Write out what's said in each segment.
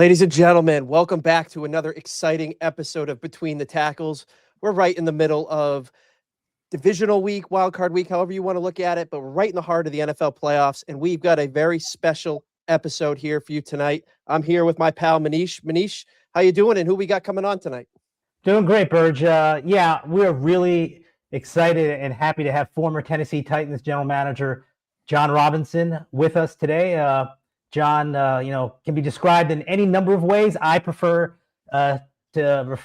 Ladies and gentlemen, welcome back to another exciting episode of Between the Tackles. We're right in the middle of divisional week, wildcard week, however you want to look at it, but we're right in the heart of the NFL playoffs, and we've got a very special episode here for you tonight. I'm here with my pal Manish. Manish, how you doing, and who we got coming on tonight? Doing great, Burge. We're really excited and happy to have former Tennessee Titans general manager Jon Robinson with us today. Jon, can be described in any number of ways. I prefer to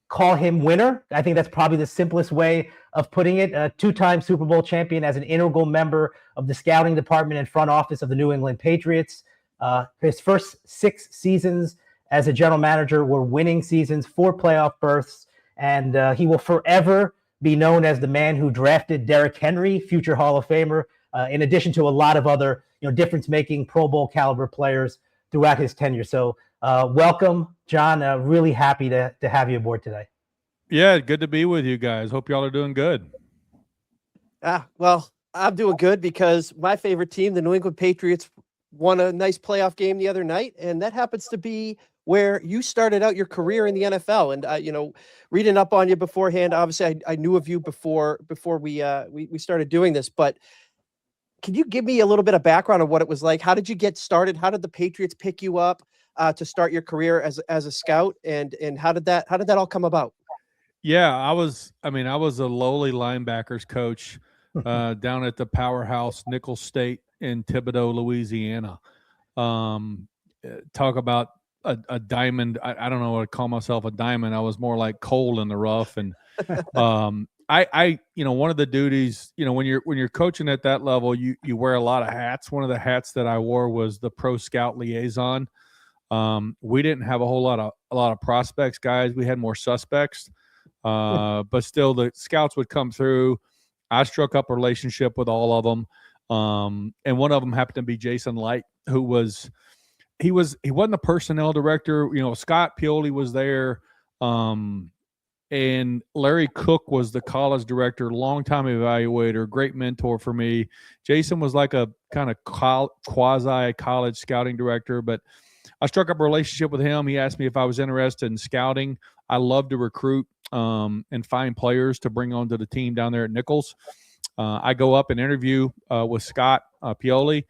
call him winner. I think that's probably the simplest way of putting it. A two-time Super Bowl champion as an integral member of the scouting department and front office of the New England Patriots. His first 6 seasons as a general manager were winning seasons, 4 playoff berths, and he will forever be known as the man who drafted Derrick Henry, future Hall of Famer, in addition to a lot of other difference-making Pro Bowl caliber players throughout his tenure. So welcome, Jon. Really happy to have you aboard today. Yeah, good to be with you guys. Hope y'all are doing good. Well, I'm doing good because my favorite team, the New England Patriots, won a nice playoff game the other night, and that happens to be where you started out your career in the NFL. And reading up on you beforehand, obviously I knew of you before we started doing this, but can you give me a little bit of background on what it was like? How did you get started? How did the Patriots pick you up to start your career as a scout? And how did that all come about? Yeah, I was a lowly linebackers coach down at the powerhouse Nicholls State in Thibodaux, Louisiana. Talk about a diamond. I don't know what to call myself a diamond. I was more like coal in the rough. And one of the duties, when you're coaching at that level, you wear a lot of hats. One of the hats that I wore was the pro scout liaison. We didn't have a lot of prospects, guys. We had more suspects, but still the scouts would come through. I struck up a relationship with all of them. And one of them happened to be Jason Light, he wasn't a personnel director. Scott Pioli was there. And Larry Cook was the college director, longtime evaluator, great mentor for me. Jason was like a kind of quasi-college scouting director, but I struck up a relationship with him. He asked me if I was interested in scouting. I love to recruit and find players to bring onto the team down there at Nicholls. I go up and interview with Scott Pioli.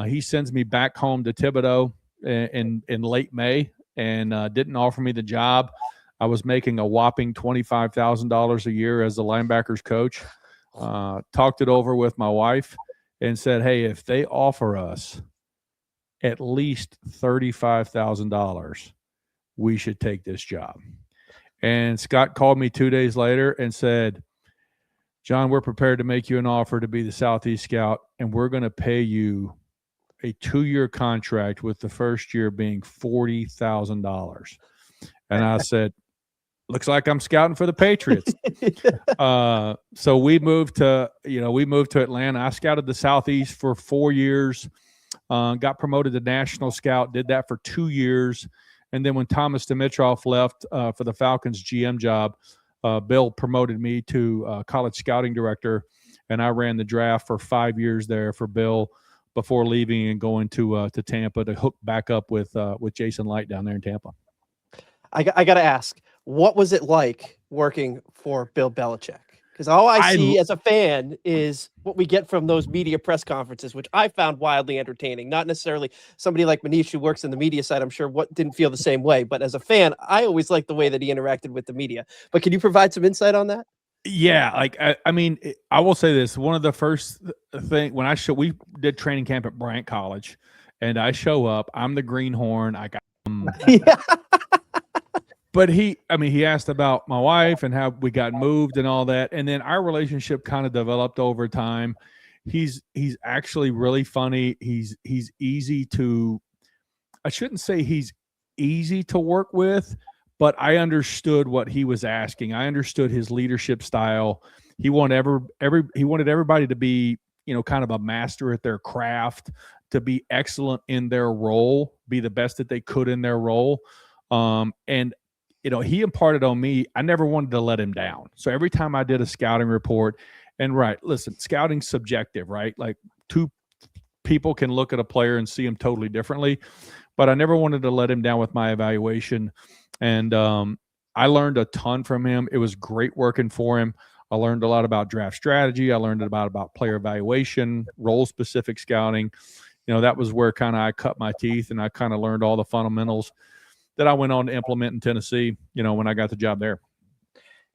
He sends me back home to Thibodaux in late May and didn't offer me the job. I was making a whopping $25,000 a year as the linebackers coach. Talked it over with my wife and said, hey, if they offer us at least $35,000, we should take this job. And Scott called me 2 days later and said, Jon, we're prepared to make you an offer to be the Southeast Scout, and we're going to pay you a 2-year contract with the first year being $40,000. And I said, looks like I'm scouting for the Patriots. So we moved to Atlanta. I scouted the Southeast for 4 years, got promoted to national scout, did that for 2 years. And then when Thomas Dimitroff left for the Falcons GM job, Bill promoted me to college scouting director, and I ran the draft for 5 years there for Bill before leaving and going to Tampa to hook back up with Jason Light down there in Tampa. I got to ask, what was it like working for Bill Belichick? Because all I see as a fan is what we get from those media press conferences, which I found wildly entertaining. Not necessarily somebody like Manish who works in the media side, I'm sure didn't feel the same way. But as a fan, I always liked the way that he interacted with the media. But can you provide some insight on that? Yeah, I will say this. One of the first thing we did training camp at Bryant College, and I show up. I'm the greenhorn. I got yeah. But he asked about my wife and how we got moved and all that. And then our relationship kind of developed over time. He's actually really funny. He's easy to, I shouldn't say he's easy to work with, but I understood what he was asking. I understood his leadership style. He wanted everybody to be, kind of a master at their craft, to be excellent in their role, be the best that they could in their role. And he imparted on me, I never wanted to let him down. So every time I did a scouting report, and listen, scouting's subjective, right? Like two people can look at a player and see him totally differently. but I never wanted to let him down with my evaluation. And I learned a ton from him. It was great working for him. I learned a lot about draft strategy. I learned about player evaluation, role-specific scouting. That was where kind of I cut my teeth, and I kind of learned all the fundamentals that I went on to implement in Tennessee, when I got the job there.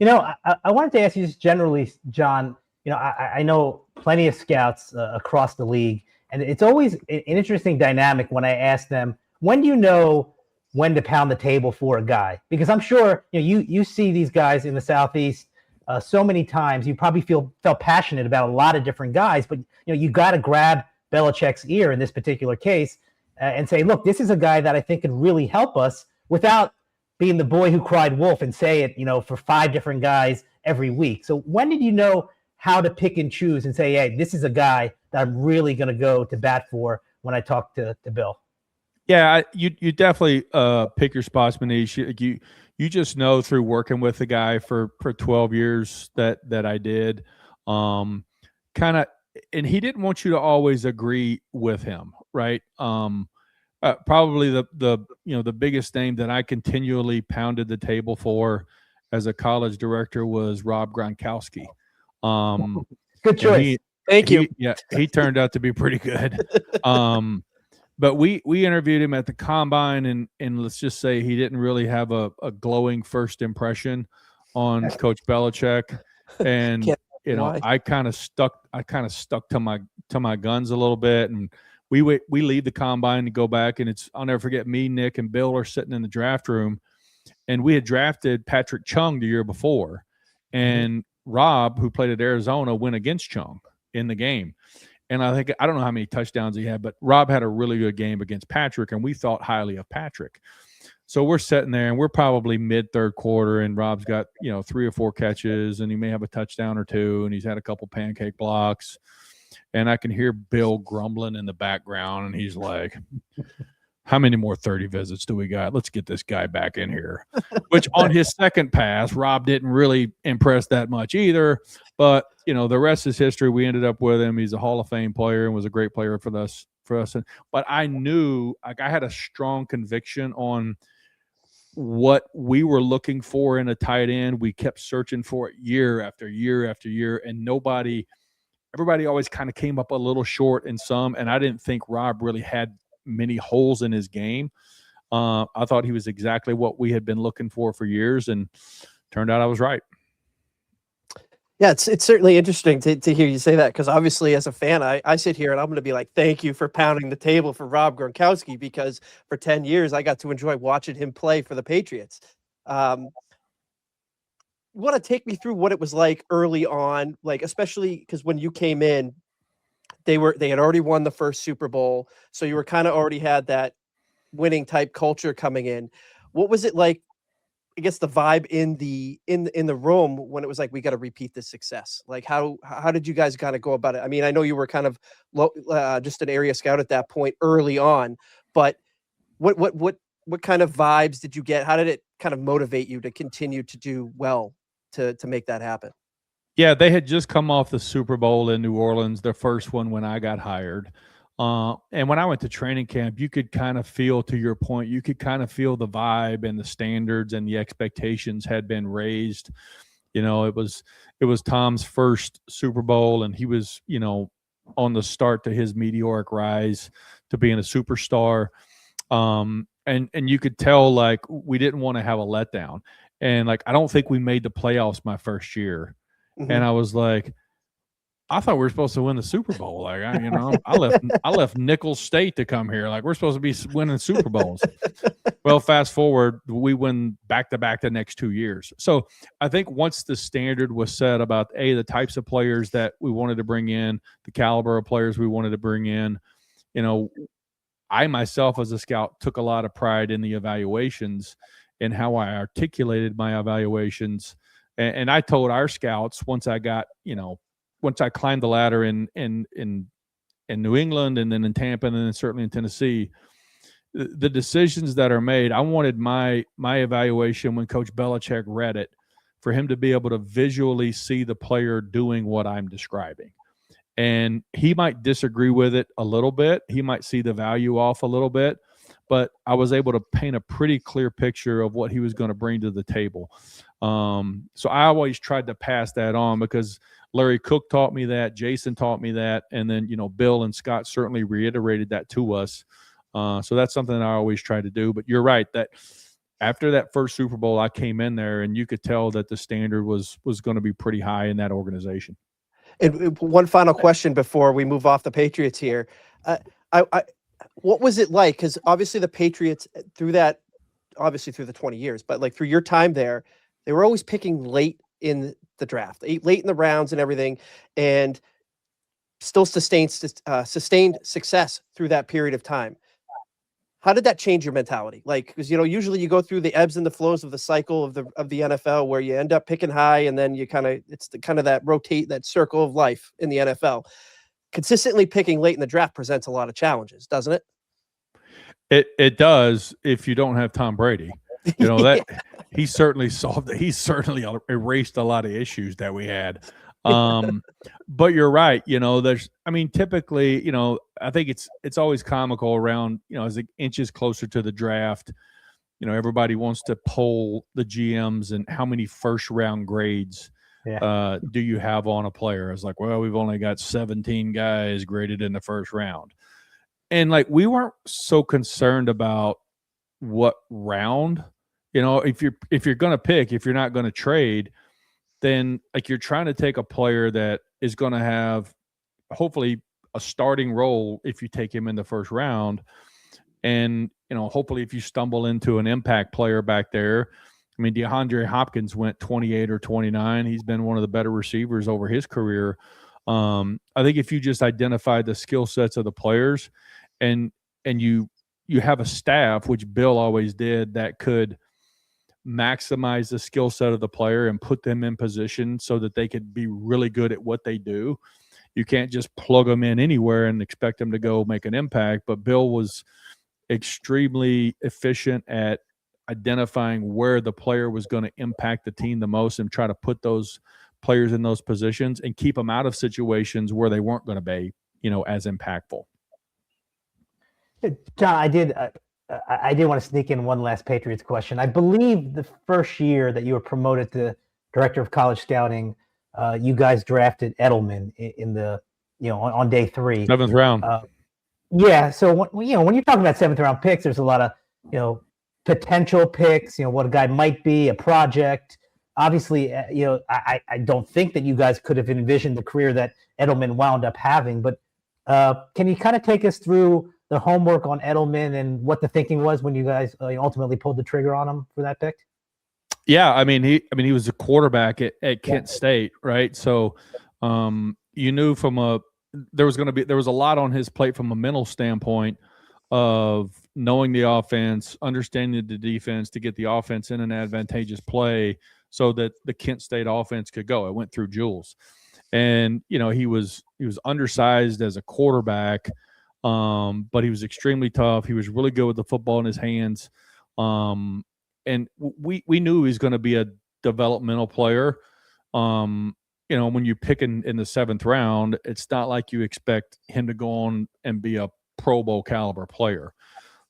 I wanted to ask you just generally, John, I know plenty of scouts across the league, and it's always an interesting dynamic when I ask them, when do you know when to pound the table for a guy? Because I'm sure you see these guys in the Southeast so many times. You probably felt passionate about a lot of different guys, but you got to grab Belichick's ear in this particular case and say, look, this is a guy that I think could really help us, without being the boy who cried wolf and say it, for 5 different guys every week. So when did you know how to pick and choose and say, hey, this is a guy that I'm really going to go to bat for when I talk to Bill? Yeah, you definitely pick your spots, Manish. You just know through working with the guy for 12 years that I did, kind of, and he didn't want you to always agree with him, right? Probably the biggest name that I continually pounded the table for as a college director was Rob Gronkowski. Good choice. Thank you. He turned out to be pretty good. But we interviewed him at the combine, and let's just say he didn't really have a glowing first impression on Coach Belichick. And I kind of stuck to my guns a little bit, and we leave the combine to go back, and I'll never forget, me, Nick, and Bill are sitting in the draft room, and we had drafted Patrick Chung the year before, and Rob, who played at Arizona, went against Chung in the game. And I don't know how many touchdowns he had, but Rob had a really good game against Patrick, and we thought highly of Patrick. So we're sitting there, and we're probably mid-third quarter, and Rob's got 3 or 4 catches, and he may have a touchdown or 2, and he's had a couple pancake blocks. And I can hear Bill grumbling in the background, and he's like, how many more 30 visits do we got? Let's get this guy back in here. Which on his second pass, Rob didn't really impress that much either. But, the rest is history. We ended up with him. He's a Hall of Fame player and was a great player for us. But I knew, I had a strong conviction on what we were looking for in a tight end. We kept searching for it year after year after year, and everybody always kind of came up a little short in some, and I didn't think Rob really had many holes in his game. I thought he was exactly what we had been looking for years, and turned out I was right. Yeah, it's certainly interesting to hear you say that, because obviously as a fan, I sit here and I'm going to be like, thank you for pounding the table for Rob Gronkowski, because for 10 years I got to enjoy watching him play for the Patriots. You want to take me through what it was like early on, like especially because when you came in, they had already won the first Super Bowl, so you were kind of already had that winning type culture coming in. What was it like, I guess, the vibe in the room when it was like, we got to repeat this success? Like how did you guys kind of go about it? I mean, I know you were kind of just an area scout at that point early on, but what kind of vibes did you get? How did it kind of motivate you to continue to do well to make that happen? Yeah, they had just come off the Super Bowl in New Orleans, their first one when I got hired. And when I went to training camp, you could kind of feel, to your point, you could kind of feel the vibe and the standards and the expectations had been raised. It was Tom's first Super Bowl, and he was, on the start to his meteoric rise to being a superstar. And you could tell, like, we didn't want to have a letdown. And, like, I don't think we made the playoffs my first year. Mm-hmm. And I was like, I thought we were supposed to win the Super Bowl. Like, I left Nicholls State to come here. Like, we're supposed to be winning Super Bowls. Well, fast forward, we win back-to-back the next 2 years. So I think once the standard was set about, the types of players that we wanted to bring in, the caliber of players we wanted to bring in, I myself as a scout took a lot of pride in the evaluations and how I articulated my evaluations. And I told our scouts, once I climbed the ladder in New England, and then in Tampa, and then certainly in Tennessee, the decisions that are made, I wanted my evaluation, when Coach Belichick read it, for him to be able to visually see the player doing what I'm describing. And he might disagree with it a little bit. He might see the value off a little bit, but I was able to paint a pretty clear picture of what he was going to bring to the table. So I always tried to pass that on, because Larry Cook taught me that, Jason taught me that, and then, Bill and Scott certainly reiterated that to us. So that's something that I always try to do. But you're right, that after that first Super Bowl, I came in there and you could tell that the standard was going to be pretty high in that organization. And one final question before we move off the Patriots here. What was it like? Because obviously the Patriots, through the 20 years, but like through your time there, they were always picking late in the draft, late in the rounds and everything, and still sustained success through that period of time. How did that change your mentality? Like, because usually you go through the ebbs and the flows of the cycle of the NFL, where you end up picking high, and then it's that circle of life in the NFL. Consistently picking late in the draft presents a lot of challenges, doesn't it? It does, if you don't have Tom Brady. That he certainly erased a lot of issues that we had. But you're right. Typically, I think it's always comical around, as it inches closer to the draft, everybody wants to poll the GMs and how many first round grades do you have on a player? It's like, well, we've only got 17 guys graded in the first round. And we weren't so concerned about what round, if you're going to pick, if you're not going to trade, then you're trying to take a player that is going to have hopefully a starting role if you take him in the first round. And, hopefully if you stumble into an impact player back there. I mean, DeAndre Hopkins went 28 or 29. He's been one of the better receivers over his career. I think if you just identify the skill sets of the players and you have a staff, which Bill always did, that could maximize the skill set of the player and put them in position so that they could be really good at what they do. You can't just plug them in anywhere and expect them to go make an impact. But Bill was extremely efficient at identifying where the player was going to impact the team the most and try to put those players in those positions and keep them out of situations where they weren't going to be, as impactful. John, I did want to sneak in one last Patriots question. I believe the first year that you were promoted to director of college scouting, you guys drafted Edelman in the, on day 3. 7th round. So when you're talking about 7th round picks, there's a lot of, potential picks, what a guy might be, a project. Obviously, I don't think that you guys could have envisioned the career that Edelman wound up having, but can you kind of take us through the homework on Edelman and what the thinking was when you guys ultimately pulled the trigger on him for that pick? Yeah, he was a quarterback at Kent State, right? So you knew there was a lot on his plate from a mental standpoint of knowing the offense, understanding the defense to get the offense in an advantageous play so that the Kent State offense could go. It went through Jules. And, he was undersized as a quarterback, but he was extremely tough. He was really good with the football in his hands. And we knew he was going to be a developmental player. When you pick in the 7th round, it's not like you expect him to go on and be a Pro Bowl caliber player.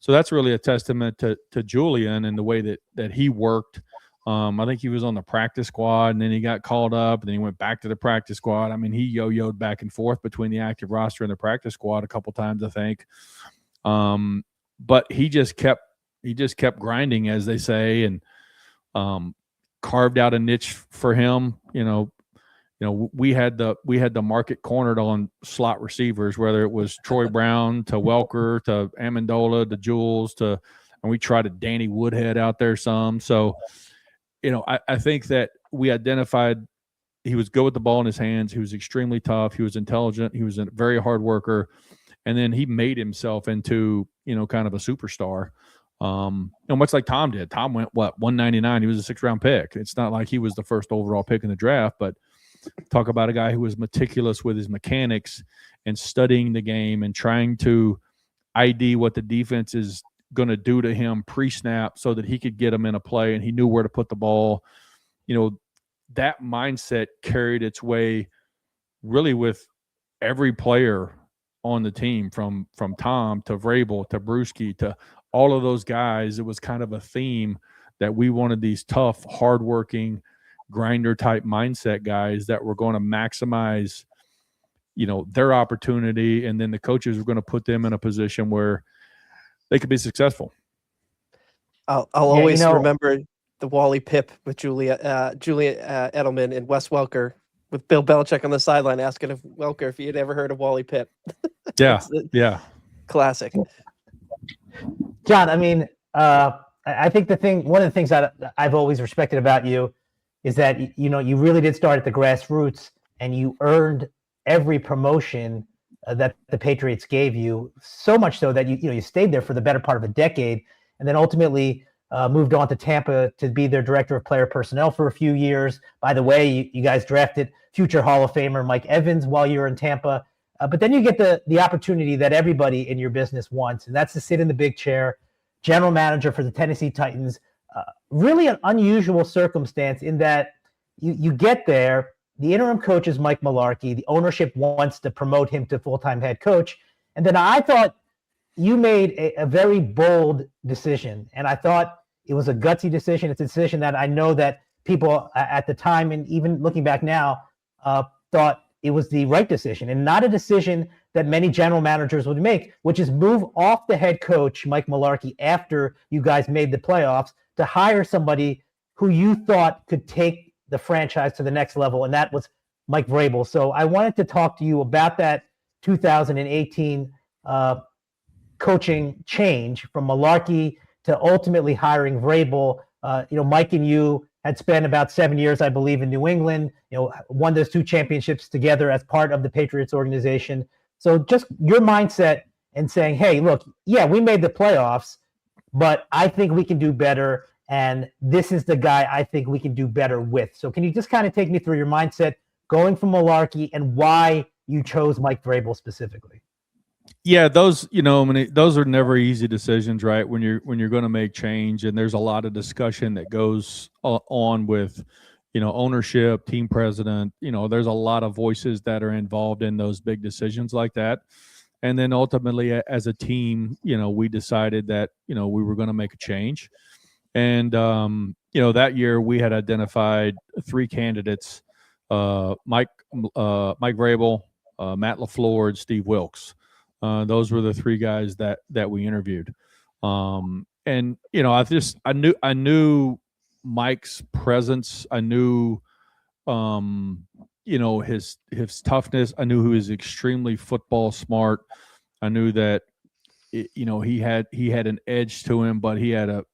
So that's really a testament to Julian and the way that he worked. I think he was on the practice squad, and then he got called up, and then he went back to the practice squad. I mean, he yo-yoed back and forth between the active roster and the practice squad a couple times, I think. But he just kept grinding, as they say, and carved out a niche for him. We had the market cornered on slot receivers, whether it was Troy Brown to Welker to Amendola to Jules and we tried a Danny Woodhead out there some. So, I think that we identified he was good with the ball in his hands. He was extremely tough. He was intelligent. He was a very hard worker. And then he made himself into, kind of a superstar. Much like Tom did. Tom went, 199? He was a 6th round pick. It's not like he was the first overall pick in the draft, but talk about a guy who was meticulous with his mechanics and studying the game and trying to ID what the defense is going to do to him pre-snap so that he could get him in a play and he knew where to put the ball. That mindset carried its way really with every player on the team, from Tom to Vrabel to Brewski to all of those guys, it was kind of a theme that we wanted these tough, hardworking, grinder type mindset guys that were going to maximize, their opportunity, and then the coaches were going to put them in a position where they could be successful. I'll always remember the Wally Pip with Julia Edelman and Wes Welker, with Bill Belichick on the sideline asking Welker if he had ever heard of Wally Pip. Yeah. Classic. John, I mean, I think one of the things that I've always respected about you is that, you really did start at the grassroots, and you earned every promotion that the Patriots gave you, so much so that you stayed there for the better part of a decade, and then ultimately moved on to Tampa to be their director of player personnel for a few years. By the way, you guys drafted future Hall of Famer Mike Evans while you were in Tampa. But then you get the opportunity that everybody in your business wants, and that's to sit in the big chair, general manager for the Tennessee Titans. Really an unusual circumstance in that you get there, the interim coach is Mike Mularkey, the ownership wants to promote him to full-time head coach, and then I thought you made a very bold decision, and I thought it was a gutsy decision. It's a decision that I know that people at the time, and even looking back now, thought it was the right decision, and not a decision that many general managers would make, which is move off the head coach, Mike Mularkey, after you guys made the playoffs, to hire somebody who you thought could take the franchise to the next level, and that was Mike Vrabel. So I wanted to talk to you about that 2018 coaching change from Mularkey to ultimately hiring Vrabel. Mike and you had spent about 7 years, I believe, in New England, won those 2 championships together as part of the Patriots organization. So just your mindset and saying, hey, look, yeah, we made the playoffs, but I think we can do better, and this is the guy I think we can do better with. So can you just kind of take me through your mindset going from Mularkey and why you chose Mike Vrabel specifically? Yeah, those those are never easy decisions, right? When you're going to make change, and there's a lot of discussion that goes on with ownership, team president. There's a lot of voices that are involved in those big decisions like that. And then ultimately, as a team, we decided that we were going to make a change. And that year we had identified 3 candidates: Mike Vrabel, Matt LaFleur, and Steve Wilks. Those were the 3 guys that we interviewed. And I knew Mike's presence. I knew his toughness. I knew he was extremely football smart. I knew that he had an edge to him, but he had a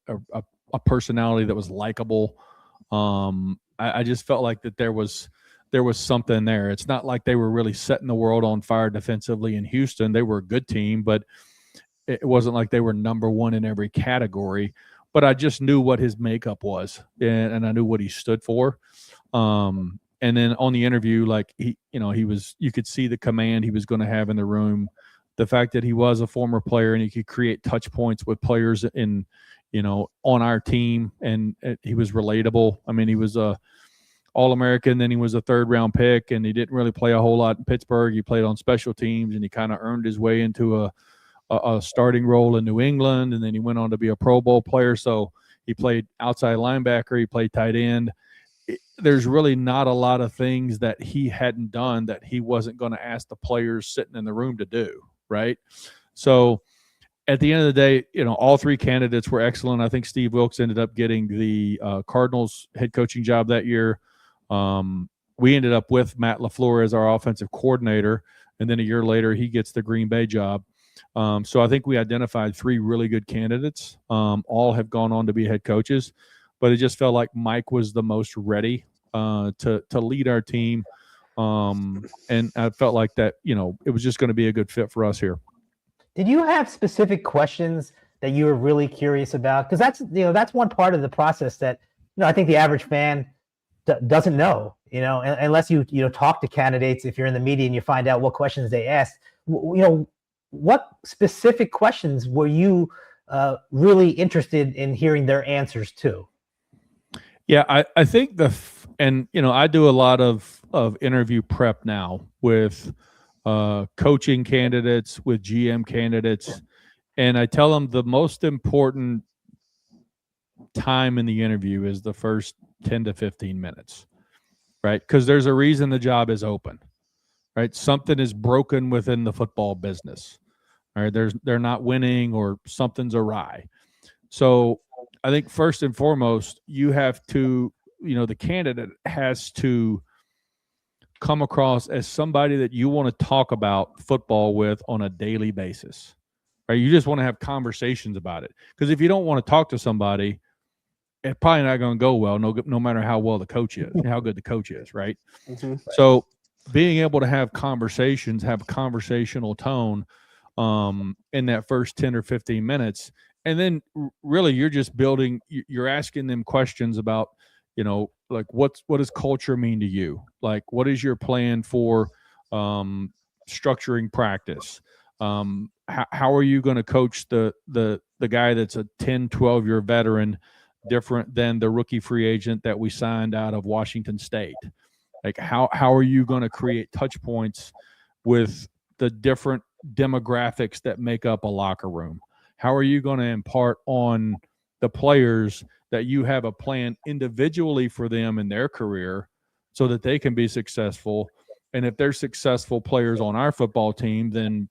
personality that was likable. I just felt like that there was something there. It's not like they were really setting the world on fire defensively in Houston. They were a good team, but it wasn't like they were number one in every category. But I just knew what his makeup was, and I knew what he stood for. And then on the interview, like you could see the command he was going to have in the room. The fact that he was a former player and he could create touch points with players on our team, and he was relatable. I mean, he was a All-American, then he was a 3rd-round pick, and he didn't really play a whole lot in Pittsburgh. He played on special teams, and he kind of earned his way into a starting role in New England, and then he went on to be a Pro Bowl player. So he played outside linebacker, he played tight end. There's really not a lot of things that he hadn't done that he wasn't going to ask the players sitting in the room to do, right? So at the end of the day, all 3 candidates were excellent. I think Steve Wilks ended up getting the Cardinals head coaching job that year. We ended up with Matt LaFleur as our offensive coordinator, and then a year later he gets the Green Bay job. So I think we identified 3 really good candidates. All have gone on to be head coaches, but it just felt like Mike was the most ready to lead our team. And I felt like that, it was just going to be a good fit for us here. Did you have specific questions that you were really curious about? Because that's one part of the process that I think the average fan doesn't know. Unless you talk to candidates, if you're in the media and you find out what questions they asked. What specific questions were you really interested in hearing their answers to? Yeah, I think I do a lot of interview prep now with coaching candidates, with GM candidates, And I tell them the most important time in the interview is the first 10 to 15 minutes, right? Because there's a reason the job is open, right? Something is broken within the football business, right? They're not winning or something's awry. So I think first and foremost, you have to, the candidate has to come across as somebody that you want to talk about football with on a daily basis, right? You just want to have conversations about it. Because if you don't want to talk to somebody, it's probably not going to go well, no matter how well the coach is, how good the coach is, right? Mm-hmm. So being able to have conversations, have a conversational tone in that first 10 or 15 minutes, and then really you're just building, you're asking them questions about, like what does culture mean to you? Like, what is your plan for structuring practice? How are you going to coach the guy that's a 10, 12-year veteran different than the rookie free agent that we signed out of Washington State? Like, how are you going to create touch points with the different demographics that make up a locker room? How are you going to impart on the players that you have a plan individually for them in their career so that they can be successful? And if they're successful players on our football team, then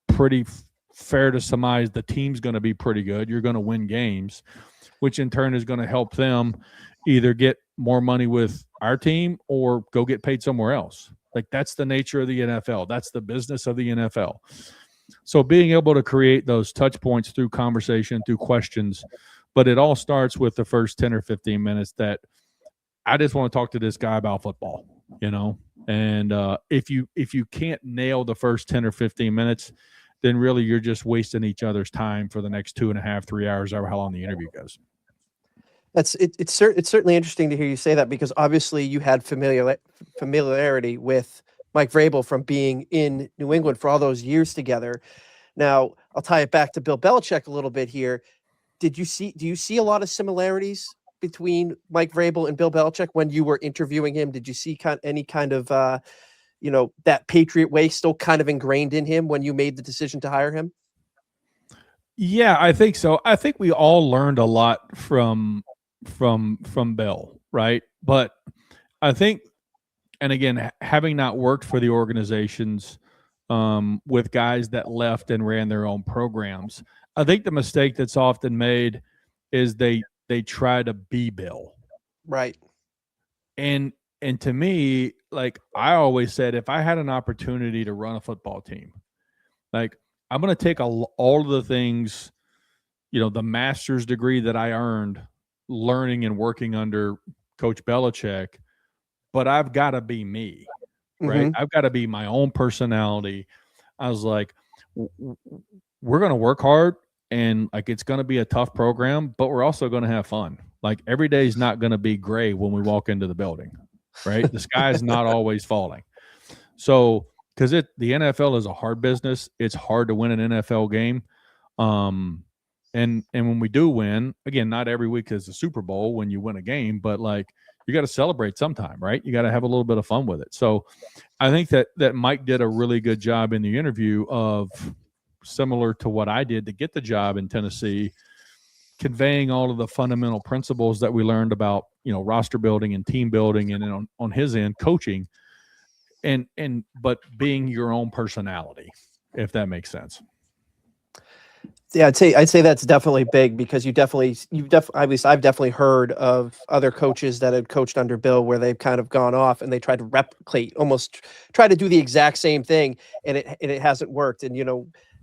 pretty fair to surmise the team's going to be pretty good. You're going to win games, which in turn is going to help them either get more money with our team or go get paid somewhere else. Like, that's the nature of the NFL. That's the business of the NFL. So being able to create those touch points through conversation, through questions, but it all starts with the first 10 or 15 minutes that I just want to talk to this guy about football, and if you can't nail the first 10 or 15 minutes, then really you're just wasting each other's time for the next 2.5, 3 hours, however how long the interview goes. It's certainly interesting to hear you say that, because obviously you had familiarity with Mike Vrabel from being in New England for all those years together. Now, I'll tie it back to Bill Belichick a little bit here. Do you see a lot of similarities between Mike Vrabel and Bill Belichick when you were interviewing him? Did you see any kind of that Patriot way still kind of ingrained in him when you made the decision to hire him? Yeah, I think so. I think we all learned a lot from Bill, right? But I think, and again, having not worked for the organizations with guys that left and ran their own programs, I think the mistake that's often made is they try to be Bill. Right. And to me, like I always said, if I had an opportunity to run a football team, like I'm going to take all of the things, the master's degree that I earned learning and working under Coach Belichick, but I've got to be me, right? Mm-hmm. I've got to be my own personality. I was like, we're going to work hard, and like it's going to be a tough program, but we're also going to have fun. Like every day is not going to be gray when we walk into the building, right? The sky is not always falling. So, because the NFL is a hard business, it's hard to win an NFL game. And when we do win, again, not every week is the Super Bowl when you win a game, but like you got to celebrate sometime, right? You got to have a little bit of fun with it. So I think that Mike did a really good job in the interview of, similar to what I did to get the job in Tennessee, conveying all of the fundamental principles that we learned about, roster building and team building, and then on his end, coaching, but being your own personality, if that makes sense. Yeah, I'd say that's definitely big, because at least I've definitely heard of other coaches that had coached under Bill where they've kind of gone off and they tried to replicate, almost try to do the exact same thing, and it hasn't worked. And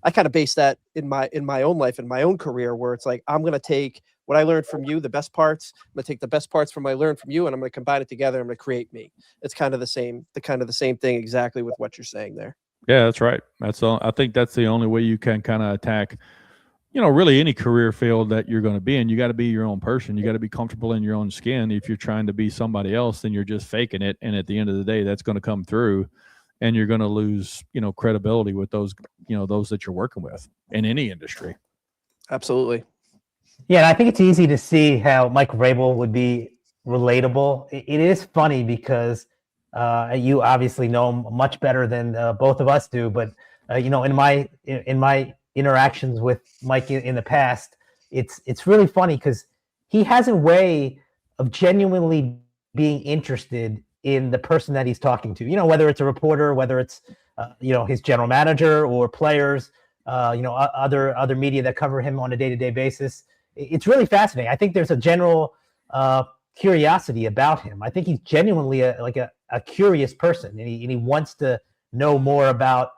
I kind of base that in my own life, in my own career, where it's like, I'm going to take what I learned from you, the best parts. I'm going to take the best parts from what I learned from you, and I'm going to combine it together. I'm going to create me. It's kind of the same thing exactly with what you're saying there. Yeah, that's right. I think that's the only way you can kind of attack, really any career field that you're going to be in. You got to be your own person. You got to be comfortable in your own skin. If you're trying to be somebody else, then you're just faking it. And at the end of the day, that's going to come through, and you're going to lose, credibility with those, those that you're working with in any industry. Absolutely. Yeah, and I think it's easy to see how Mike Vrabel would be relatable. It is funny because you obviously know him much better than both of us do. But in my interactions with Mike in the past, it's really funny because he has a way of genuinely being interested in the person that he's talking to. Whether it's a reporter, whether it's his general manager or players, other media that cover him on a day-to-day basis. It's really fascinating. I think there's a general curiosity about him. I think he's genuinely a curious person, and he wants to know more about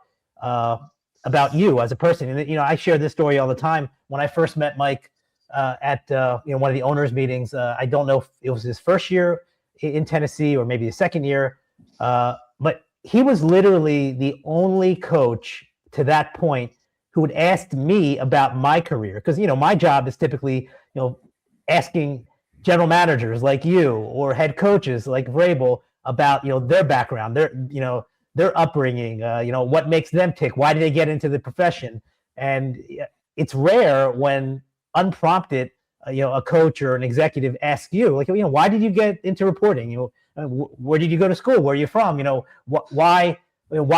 you as a person. And I share this story all the time. When I first met Mike at one of the owners' meetings, I don't know if it was his first year in Tennessee or maybe his second year, but he was literally the only coach to that point who would ask me about my career, because my job is typically asking general managers like you or head coaches like Vrabel about their background, their upbringing, what makes them tick, why did they get into the profession. And it's rare when unprompted a coach or an executive asks you, like, why did you get into reporting? Where did you go to school? Where are you from? Why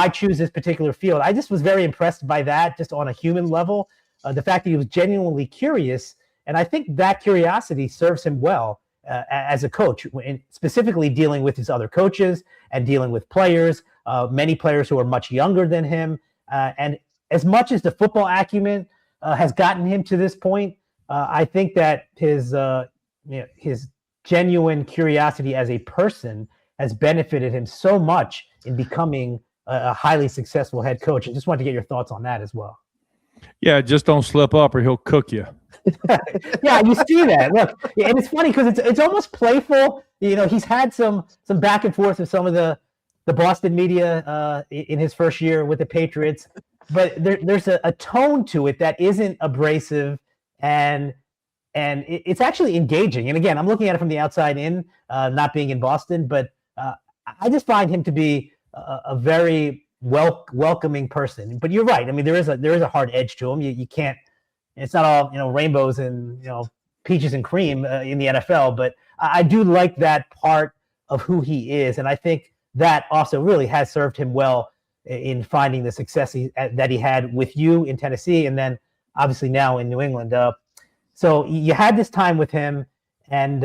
choose this particular field? I just was very impressed by that, just on a human level, the fact that he was genuinely curious. And I think that curiosity serves him well as a coach, specifically dealing with his other coaches and dealing with players, many players who are much younger than him. And as much as the football acumen has gotten him to this point, I think that his genuine curiosity as a person has benefited him so much in becoming a highly successful head coach. I just wanted to get your thoughts on that as well. Yeah, just don't slip up or he'll cook you. Yeah, you see that. Look, and it's funny because it's almost playful. He's had some back and forth with some of the Boston media in his first year with the Patriots, but there's a tone to it that isn't abrasive, and it's actually engaging. And again, I'm looking at it from the outside in, not being in Boston, but I just find him to be a very welcoming person. But you're right. I mean, there is a hard edge to him. You can't. It's not all rainbows and peaches and cream in the NFL. But I do like that part of who he is, and I think that also really has served him well in finding the success that he had with you in Tennessee, and then obviously now in New England. So you had this time with him, and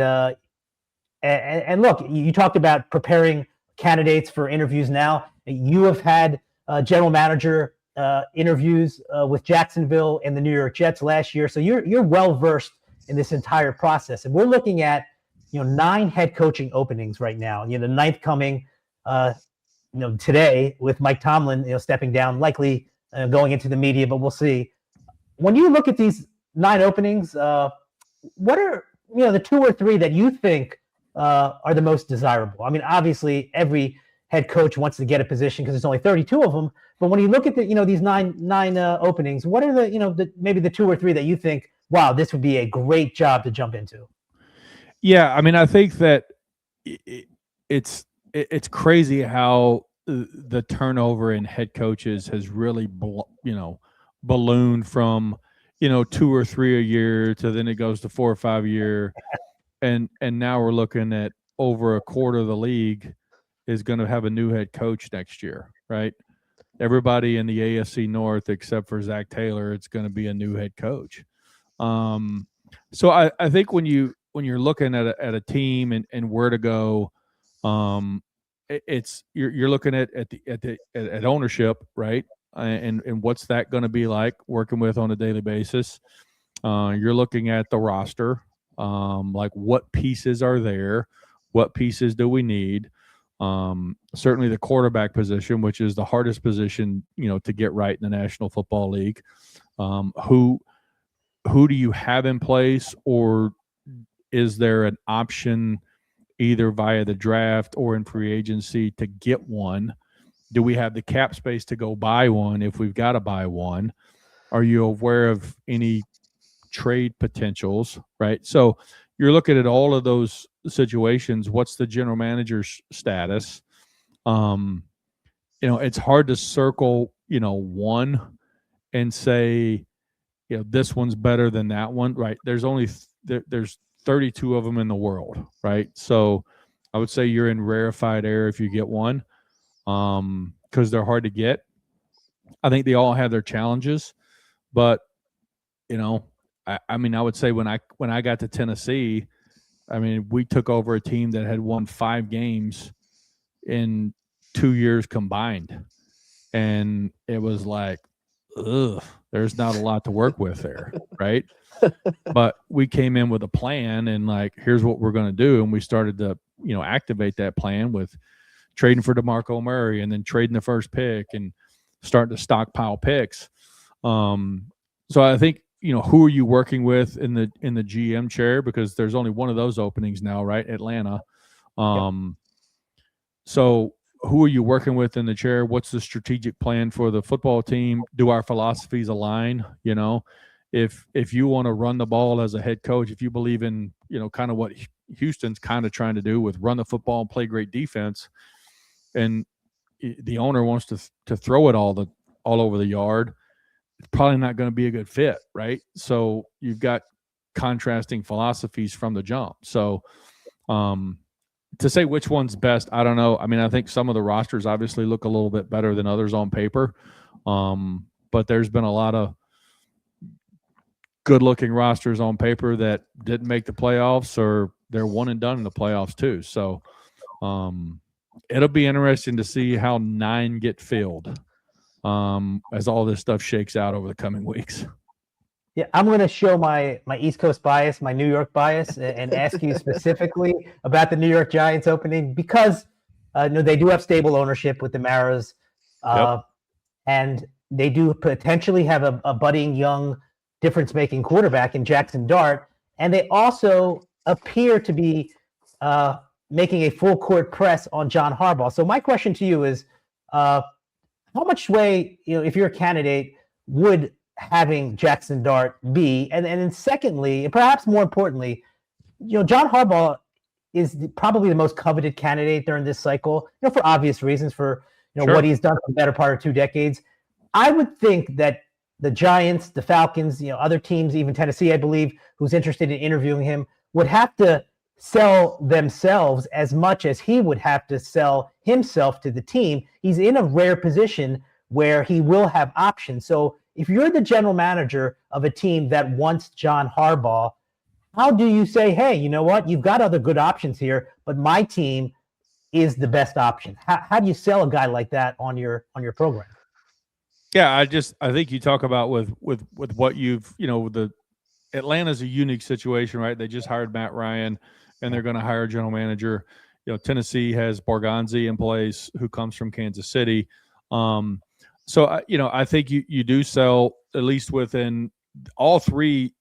look, you talked about preparing candidates for interviews now. You have had general manager interviews with Jacksonville and the New York Jets last year, so you're well versed in this entire process. And we're looking at 9 head coaching openings right now. The 9th coming today with Mike Tomlin stepping down, likely going into the media, but we'll see. When you look at these 9 openings, what are the 2 or 3 that you think are the most desirable? I mean, obviously every head coach wants to get a position because there's only 32 of them. But when you look at these nine openings, what are maybe the 2 or 3 that you think, wow, this would be a great job to jump into? Yeah, I mean, I think that it's crazy how the turnover in head coaches has really ballooned from 2 or 3 a year to then it goes to 4 or 5 a year, and now we're looking at over a quarter of the league is going to have a new head coach next year, right? Everybody in the AFC North except for Zach Taylor, it's going to be a new head coach. So I think when you're looking at a team and where to go, you're looking at ownership, right? And what's that going to be like working with on a daily basis? You're looking at the roster, like what pieces are there, what pieces do we need? Certainly the quarterback position, which is the hardest position, to get right in the National Football League. Who do you have in place, or is there an option either via the draft or in free agency to get one? Do we have the cap space to go buy one if we've got to buy one? Are you aware of any trade potentials, right? So you're looking at all of those situations. What's the general manager's status? It's hard to circle, one and say, this one's better than that one, right? There's only there's 32 of them in the world, right? So I would say you're in rarefied air if you get one, because they're hard to get. I think they all have their challenges. But, I mean, I would say when I got to Tennessee, I mean, we took over a team that had won 5 games in 2 years combined. And it was like, ugh, there's not a lot to work with there, right? But we came in with a plan and like, here's what we're going to do. And we started to, activate that plan with trading for DeMarco Murray and then trading the first pick and starting to stockpile picks. So I think, who are you working with in the GM chair? Because there's only one of those openings now, right? Atlanta. So who are you working with in the chair? What's the strategic plan for the football team? Do our philosophies align? If you want to run the ball as a head coach, if you believe in, kind of what Houston's kind of trying to do with run the football and play great defense, and the owner wants to throw it all over the yard, it's probably not going to be a good fit, right? So you've got contrasting philosophies from the jump. So to say which one's best, I don't know. I mean, I think some of the rosters obviously look a little bit better than others on paper, but there's been a lot of good-looking rosters on paper that didn't make the playoffs, or they're one and done in the playoffs too. So it'll be interesting to see how 9 get filled as all this stuff shakes out over the coming weeks. Yeah, I'm going to show my East Coast bias, my New York bias, and ask you specifically about the New York Giants opening because they do have stable ownership with the Maras, and they do potentially have a budding young difference-making quarterback in Jackson Dart, and they also appear to be making a full-court press on John Harbaugh. So my question to you is, how much sway, if you're a candidate, would having Jackson Dart be? And then secondly, and perhaps more importantly, John Harbaugh is probably the most coveted candidate during this cycle, for obvious reasons, for Sure. what he's done for the better part of 2 decades. I would think that the Giants, the Falcons, other teams, even Tennessee, I believe, who's interested in interviewing him, would have to sell themselves as much as he would have to sell himself to the team. He's in a rare position where he will have options. So if you're the general manager of a team that wants John Harbaugh, how do you say, hey, you know what? You've got other good options here, but my team is the best option. How do you sell a guy like that on your program? Yeah, I think you talk about with what you've, the Atlanta's a unique situation, right? They just hired Matt Ryan and they're going to hire a general manager. Tennessee has Borgonzi in place who comes from Kansas City. So I think you do sell, at least within all 3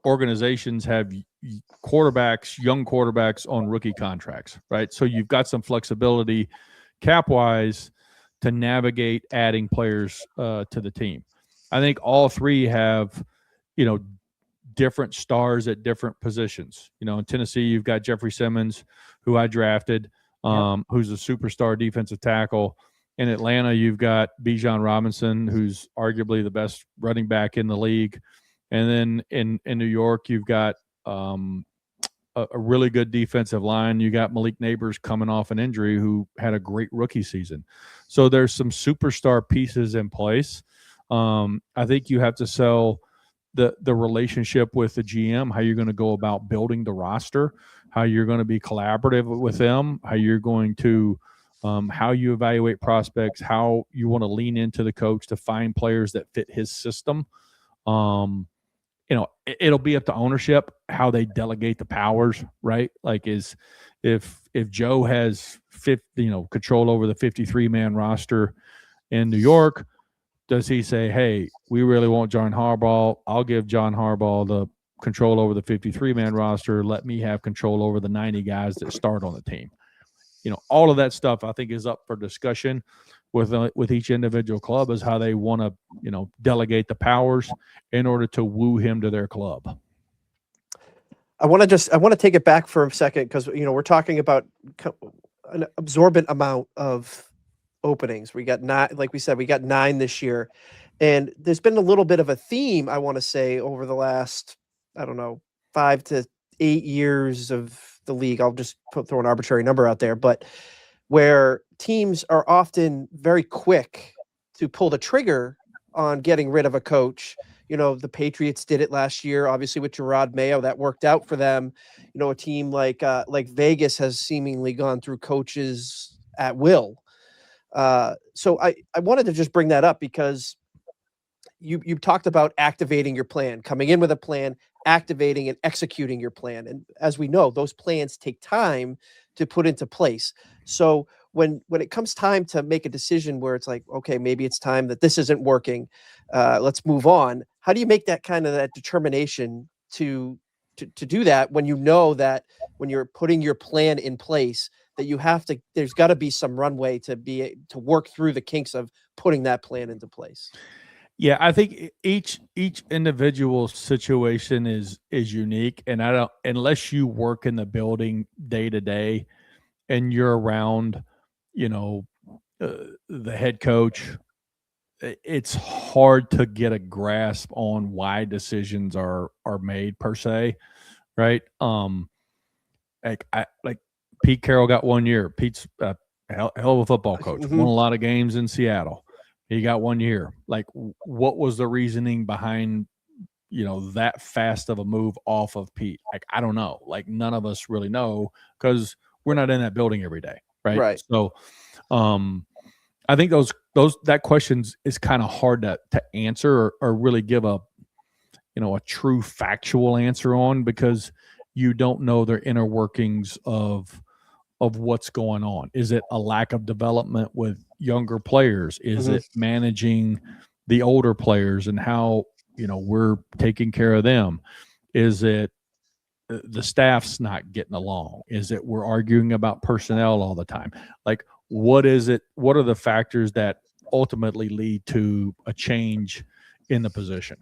organizations have young quarterbacks on rookie contracts, right? So you've got some flexibility cap wise to navigate adding players to the team. I think all 3 have, different stars at different positions. In Tennessee, you've got Jeffrey Simmons, who I drafted, who's a superstar defensive tackle. In Atlanta, you've got Bijan Robinson, who's arguably the best running back in the league. And then in New York, you've got a really good defensive line. You got Malik Neighbors coming off an injury who had a great rookie season. So there's some superstar pieces in place. I think you have to sell the relationship with the GM, how you're going to go about building the roster, how you're going to be collaborative with them, how you're going to how you evaluate prospects, how you want to lean into the coach to find players that fit his system. It'll be up to ownership how they delegate the powers, right? Like if Joe has control over the 53-man roster in New York, does he say, hey, we really want John Harbaugh. I'll give John Harbaugh the control over the 53-man roster. Let me have control over the 90 guys that start on the team. All of that stuff I think is up for discussion with each individual club, is how they want to, delegate the powers in order to woo him to their club. I want to take it back for a second because, we're talking about an absorbent amount of openings. We got 9, like we said, we got 9 this year. And there's been a little bit of a theme, I want to say, over the last, 5 to 8 years of the league. I'll just throw an arbitrary number out there, but where teams are often very quick to pull the trigger on getting rid of a coach, the Patriots did it last year, obviously with Gerard Mayo, that worked out for them. A team like Vegas has seemingly gone through coaches at will. So I wanted to just bring that up because you talked about activating your plan, coming in with a plan, activating and executing your plan. And as we know, those plans take time to put into place. So when it comes time to make a decision where it's like, okay, maybe it's time that this isn't working, let's move on. How do you make that kind of that determination to do that when you know that when you're putting your plan in place that there's got to be some runway to work through the kinks of putting that plan into place? Yeah, I think each individual situation is unique, and I don't, unless you work in the building day to day and you're around, the head coach, it's hard to get a grasp on why decisions are made per se, right? Like Pete Carroll got 1 year. Pete's a hell of a football coach. Won a lot of games in Seattle. He got 1 year. Like, what was the reasoning behind, that fast of a move off of Pete? Like, I don't know. Like, none of us really know because we're not in that building every day, right? Right. So, I think that questions is kind of hard to answer or really give a true factual answer on, because you don't know their inner workings of what's going on. Is it a lack of development with younger players? Is it managing the older players and how, we're taking care of them? Is it the staff's not getting along? Is it we're arguing about personnel all the time? Like, what is it? What are the factors that ultimately lead to a change in the position?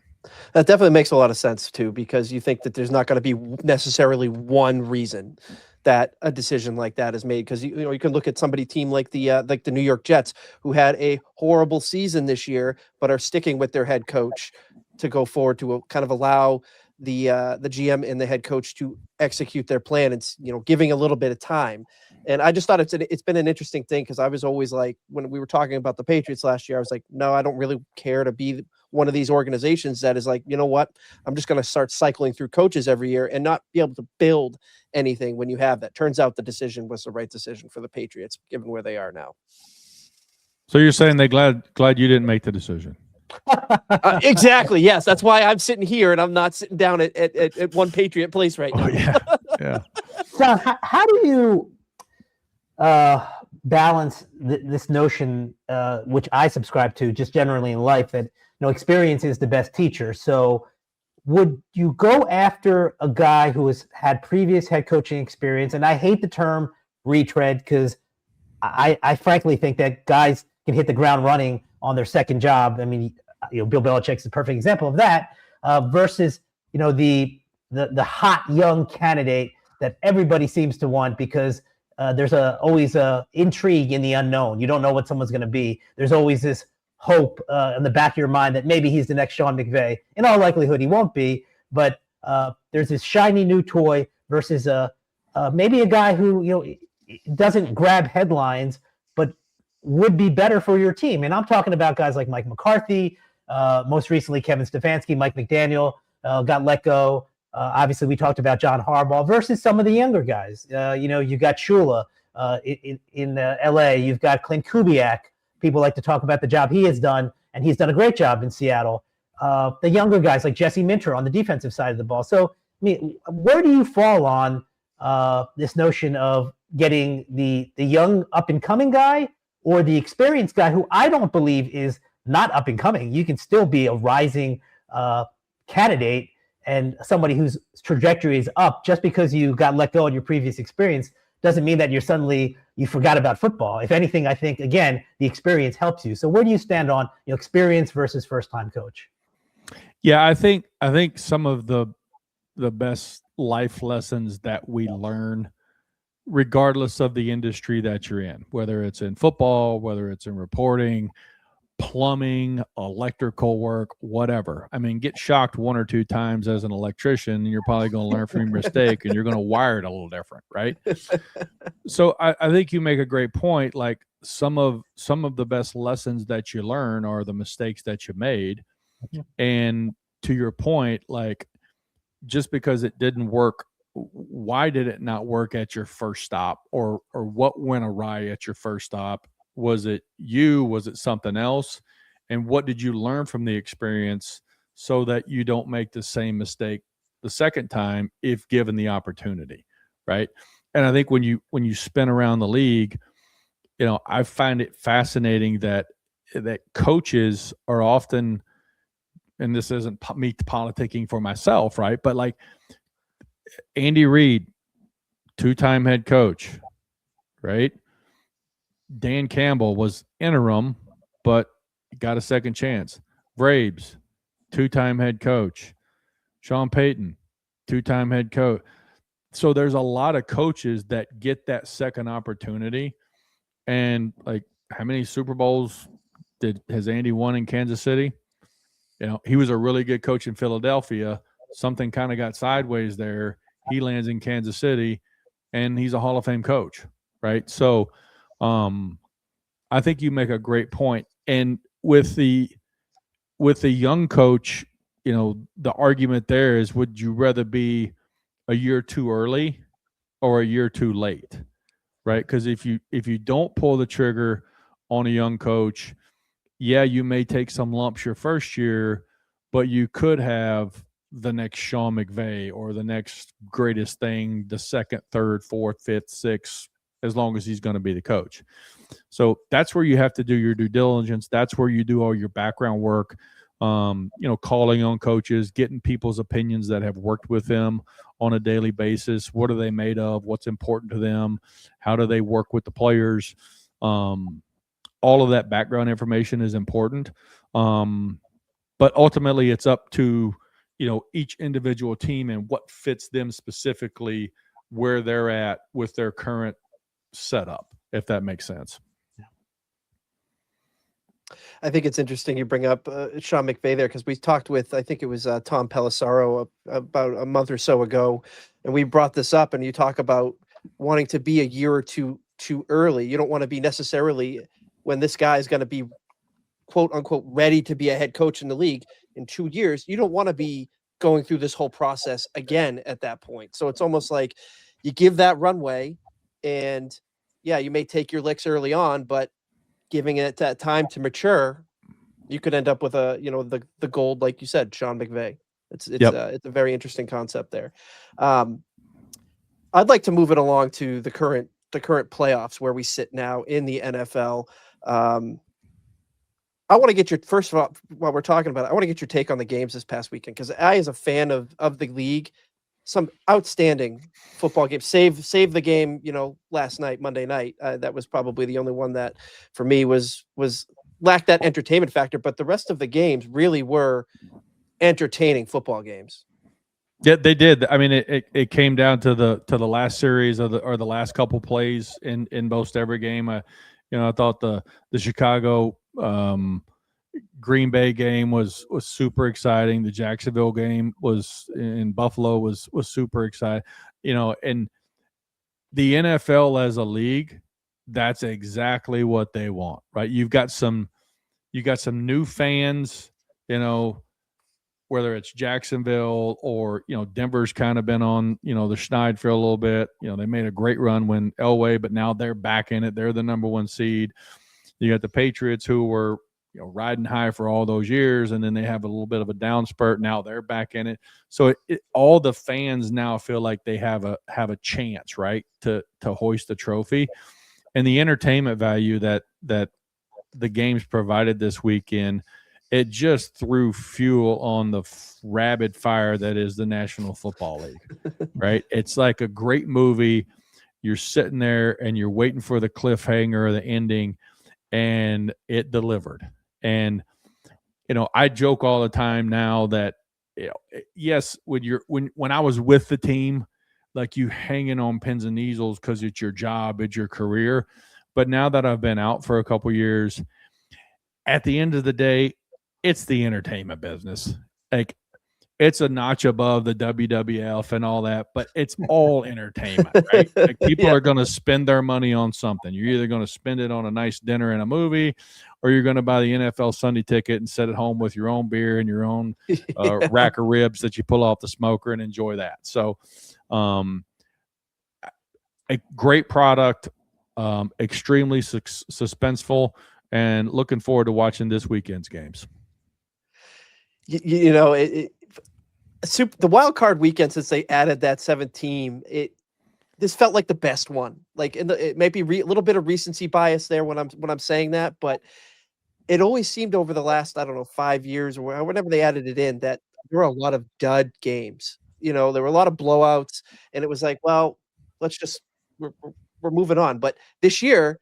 That definitely makes a lot of sense too, because you think that there's not going to be necessarily one reason that a decision like that is made. Because you can look at team like the New York Jets, who had a horrible season this year, but are sticking with their head coach to go forward to kind of allow the GM and the head coach to execute their plan, and giving a little bit of time. And I just thought it's been an interesting thing, because I was always like, when we were talking about the Patriots last year, I was like, no, I don't really care to be one of these organizations that is like, you know what, I'm just going to start cycling through coaches every year and not be able to build anything when you have that. Turns out the decision was the right decision for the Patriots, given where they are now. So you're saying they glad you didn't make the decision? Exactly. Yes, that's why I'm sitting here and I'm not sitting down at one Patriot place right now. Yeah. John, how do you balance this notion, which I subscribe to just generally in life, that experience is the best teacher? So would you go after a guy who has had previous head coaching experience? And I hate the term retread, because I frankly think that guys can hit the ground running on their second job. I mean, Bill Belichick's the perfect example of that, versus the hot young candidate that everybody seems to want, because there's always a intrigue in the unknown. You don't know what someone's going to be. There's always this hope in the back of your mind that maybe he's the next Sean McVay. In all likelihood, he won't be. But there's this shiny new toy versus maybe a guy who doesn't grab headlines, but would be better for your team. And I'm talking about guys like Mike McCarthy, most recently Kevin Stefanski, Mike McDaniel got let go. Obviously, we talked about John Harbaugh versus some of the younger guys. You got Shula in LA. You've got Clint Kubiak. People like to talk about the job he has done, and he's done a great job in Seattle. The younger guys like Jesse Minter on the defensive side of the ball. So, I mean, where do you fall on this notion of getting the young up-and-coming guy or the experienced guy, who I don't believe is not up-and-coming? You can still be a rising candidate and somebody whose trajectory is up. Just because you got let go in your previous experience doesn't mean that you forgot about football. If anything, I think, again, the experience helps you. So where do you stand on experience versus first-time coach? Yeah, I think some of the best life lessons that we learn, regardless of the industry that you're in, whether it's in football, whether it's in reporting, plumbing, electrical work, whatever. I mean, get shocked one or two times as an electrician, and you're probably going to learn from your mistake, and you're going to wire it a little different, right? So I think you make a great point. Like, some of the best lessons that you learn are the mistakes that you made. And to your point, like, just because it didn't work, why did it not work at your first stop, or what went awry at your first stop? Was it you? Was it something else? And what did you learn from the experience so that you don't make the same mistake the second time if given the opportunity, right? And I think when you spin around the league, I find it fascinating that coaches are often, and this isn't me politicking for myself, right? But like Andy Reid, 2-time head coach, right? Dan Campbell was interim, but got a second chance. Vrabes, 2-time head coach. Sean Payton, 2-time head coach. So there's a lot of coaches that get that second opportunity. And like, how many Super Bowls has Andy won in Kansas City? He was a really good coach in Philadelphia. Something kind of got sideways there. He lands in Kansas City, and he's a Hall of Fame coach, right? So I think you make a great point. And with the young coach, the argument there is, would you rather be a year too early or a year too late, right? Because if you don't pull the trigger on a young coach, yeah, you may take some lumps your first year, but you could have the next Sean McVay or the next greatest thing, the second, third, fourth, fifth, sixth, as long as he's going to be the coach. So that's where you have to do your due diligence. That's where you do all your background work, calling on coaches, getting people's opinions that have worked with them on a daily basis. What are they made of? What's important to them? How do they work with the players? All of that background information is important. But ultimately it's up to, each individual team and what fits them specifically where they're at with their current setup, if that makes sense. I think it's interesting you bring up Sean McVay there, because we talked with, I think it was Tom Pelissaro about a month or so ago, and we brought this up, and you talk about wanting to be a year or two too early. You don't want to be necessarily, when this guy is going to be quote unquote ready to be a head coach in the league in 2 years, you don't want to be going through this whole process again at that point. So it's almost like you give that runway, and yeah, you may take your licks early on, but giving it that time to mature, you could end up with the gold, like you said, Sean McVay. It's a very interesting concept there. I'd like to move it along to the current playoffs where we sit now in the NFL. I want to get your, first of all, while we're talking about it, I want to get your take on the games this past weekend, because I, as a fan of the league, some outstanding football games. Save the game, last night, Monday night. That was probably the only one that, for me, was lacked that entertainment factor. But the rest of the games really were entertaining football games. Yeah, they did. I mean, it came down to the last series or the last couple plays in most every game. I thought the Chicago Green Bay game was super exciting. The Jacksonville game was in Buffalo was super exciting. And the NFL as a league, that's exactly what they want, right? You got some new fans, whether it's Jacksonville or, Denver's kind of been on, the schneid for a little bit. They made a great run when Elway, but now they're back in it. They're the number one seed. You got the Patriots, who were, riding high for all those years, and then they have a little bit of a down spurt. Now they're back in it. So all the fans now feel like they have a chance, right, to hoist the trophy. And the entertainment value that the games provided this weekend, it just threw fuel on the rabid fire that is the National Football League, right? It's like a great movie. You're sitting there and you're waiting for the cliffhanger or the ending, and it delivered. And, I joke all the time now that, yes, when I was with the team, like, you hanging on pins and needles because it's your job, it's your career. But now that I've been out for a couple years, at the end of the day, it's the entertainment business. Like, it's a notch above the WWF and all that, but it's all entertainment, right? Like people are going to spend their money on something. You're either going to spend it on a nice dinner and a movie, or you're going to buy the NFL Sunday ticket and sit at home with your own beer and your own rack of ribs that you pull off the smoker and enjoy that. So, a great product, extremely suspenseful, and looking forward to watching this weekend's games. You know, the wild card weekend, since they added that 7th team, this felt like the best one. Like it may be a little bit of recency bias there when I'm saying that, but it always seemed over the last, I don't know, 5 years or whenever they added it in, that there were a lot of dud games. You know, there were a lot of blowouts, and it was like, well, we're moving on. But this year,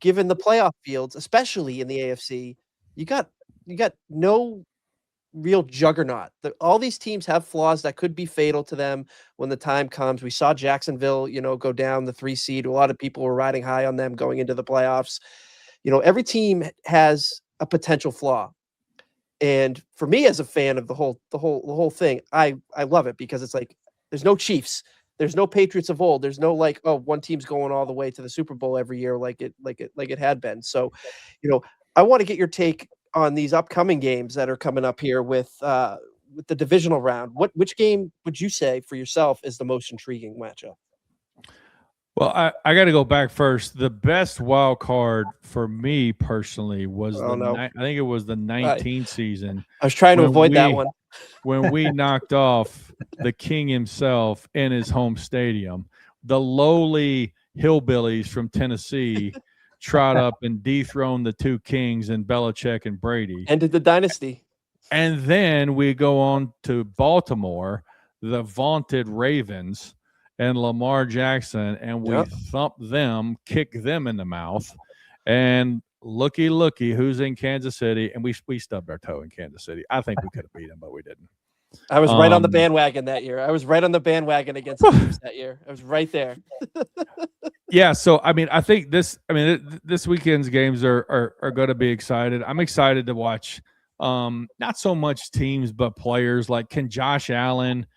given the playoff fields, especially in the AFC, you got no real juggernaut. All these teams have flaws that could be fatal to them when the time comes. We saw Jacksonville, go down the 3 seed. A lot of people were riding high on them going into the playoffs. Every team has a potential flaw. And for me, as a fan of the whole thing, I love it, because it's like, there's no Chiefs, there's no Patriots of old, there's no like, oh, one team's going all the way to the Super Bowl every year like it had been. So, I want to get your take on these upcoming games that are coming up here with the divisional round. Which game would you say for yourself is the most intriguing matchup? Well, I got to go back first. The best wild card for me personally was I think it was the 19 season. I was trying to avoid that one. When we knocked off the king himself in his home stadium, the lowly hillbillies from Tennessee trot up and dethrone the 2 kings in Belichick and Brady. Ended the dynasty. And then we go on to Baltimore, the vaunted Ravens, and Lamar Jackson, and we thump them, kick them in the mouth, and looky, who's in Kansas City, and we stubbed our toe in Kansas City. I think we could have beat them, but we didn't. I was right on the bandwagon that year. I was right on the bandwagon against the Chiefs that year. I was right there. Yeah, so I think this weekend's games are going to be excited. I'm excited to watch. Not so much teams, but players. Like, can Josh Allen,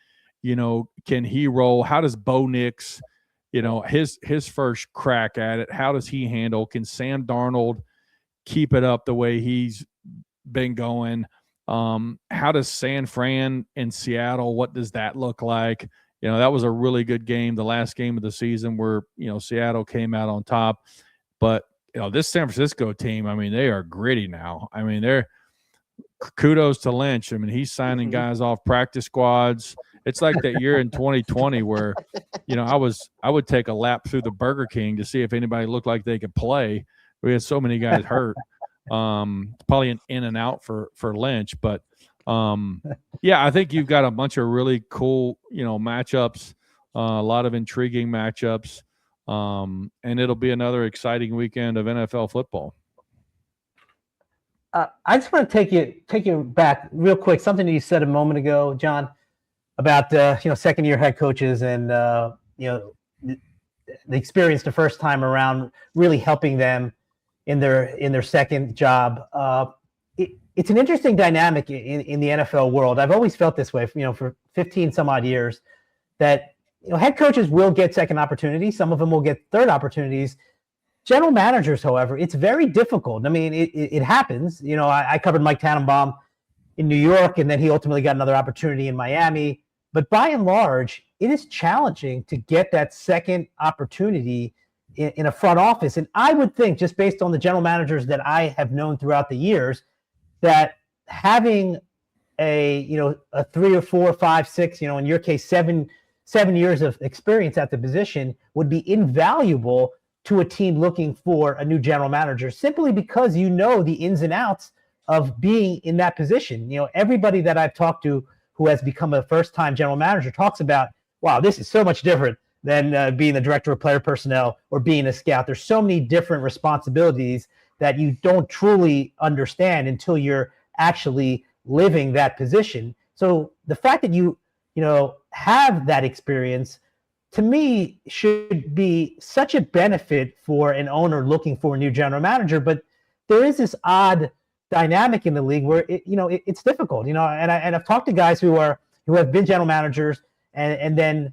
can he roll? How does Bo Nix, his first crack at it, how does he handle? Can Sam Darnold keep it up the way he's been going? How does San Fran in Seattle, what does that look like? That was a really good game, the last game of the season where, Seattle came out on top. But, this San Francisco team, they are gritty now. they're kudos to Lynch. He's signing guys off practice squads. It's like that year in 2020 where, I would take a lap through the Burger King to see if anybody looked like they could play. We had so many guys hurt. Probably an in and out for Lynch, but I think you've got a bunch of really cool, matchups, a lot of intriguing matchups, and it'll be another exciting weekend of NFL football. I just want to take you back real quick. Something that you said a moment ago, John, about second-year head coaches and the experience the first time around really helping them in their second job. It's an interesting dynamic in the NFL world. I've always felt this way, for 15 some odd years, that head coaches will get second opportunities. Some of them will get third opportunities. General managers, however, it's very difficult. It happens. I covered Mike Tannenbaum in New York, and then he ultimately got another opportunity in Miami. But by and large, it is challenging to get that second opportunity in a front office. And I would think, just based on the general managers that I have known throughout the years, that having a 3 or 4 or 5, 6, in your case, 7 years of experience at the position would be invaluable to a team looking for a new general manager, simply because the ins and outs of being in that position. Everybody that I've talked to who has become a first-time general manager talks about, wow, this is so much different than being the director of player personnel or being a scout. There's so many different responsibilities that you don't truly understand until you're actually living that position. So the fact that you have that experience, to me, should be such a benefit for an owner looking for a new general manager. But there is this odd dynamic in the league where it's difficult, and I've talked to guys who are who have been general managers and then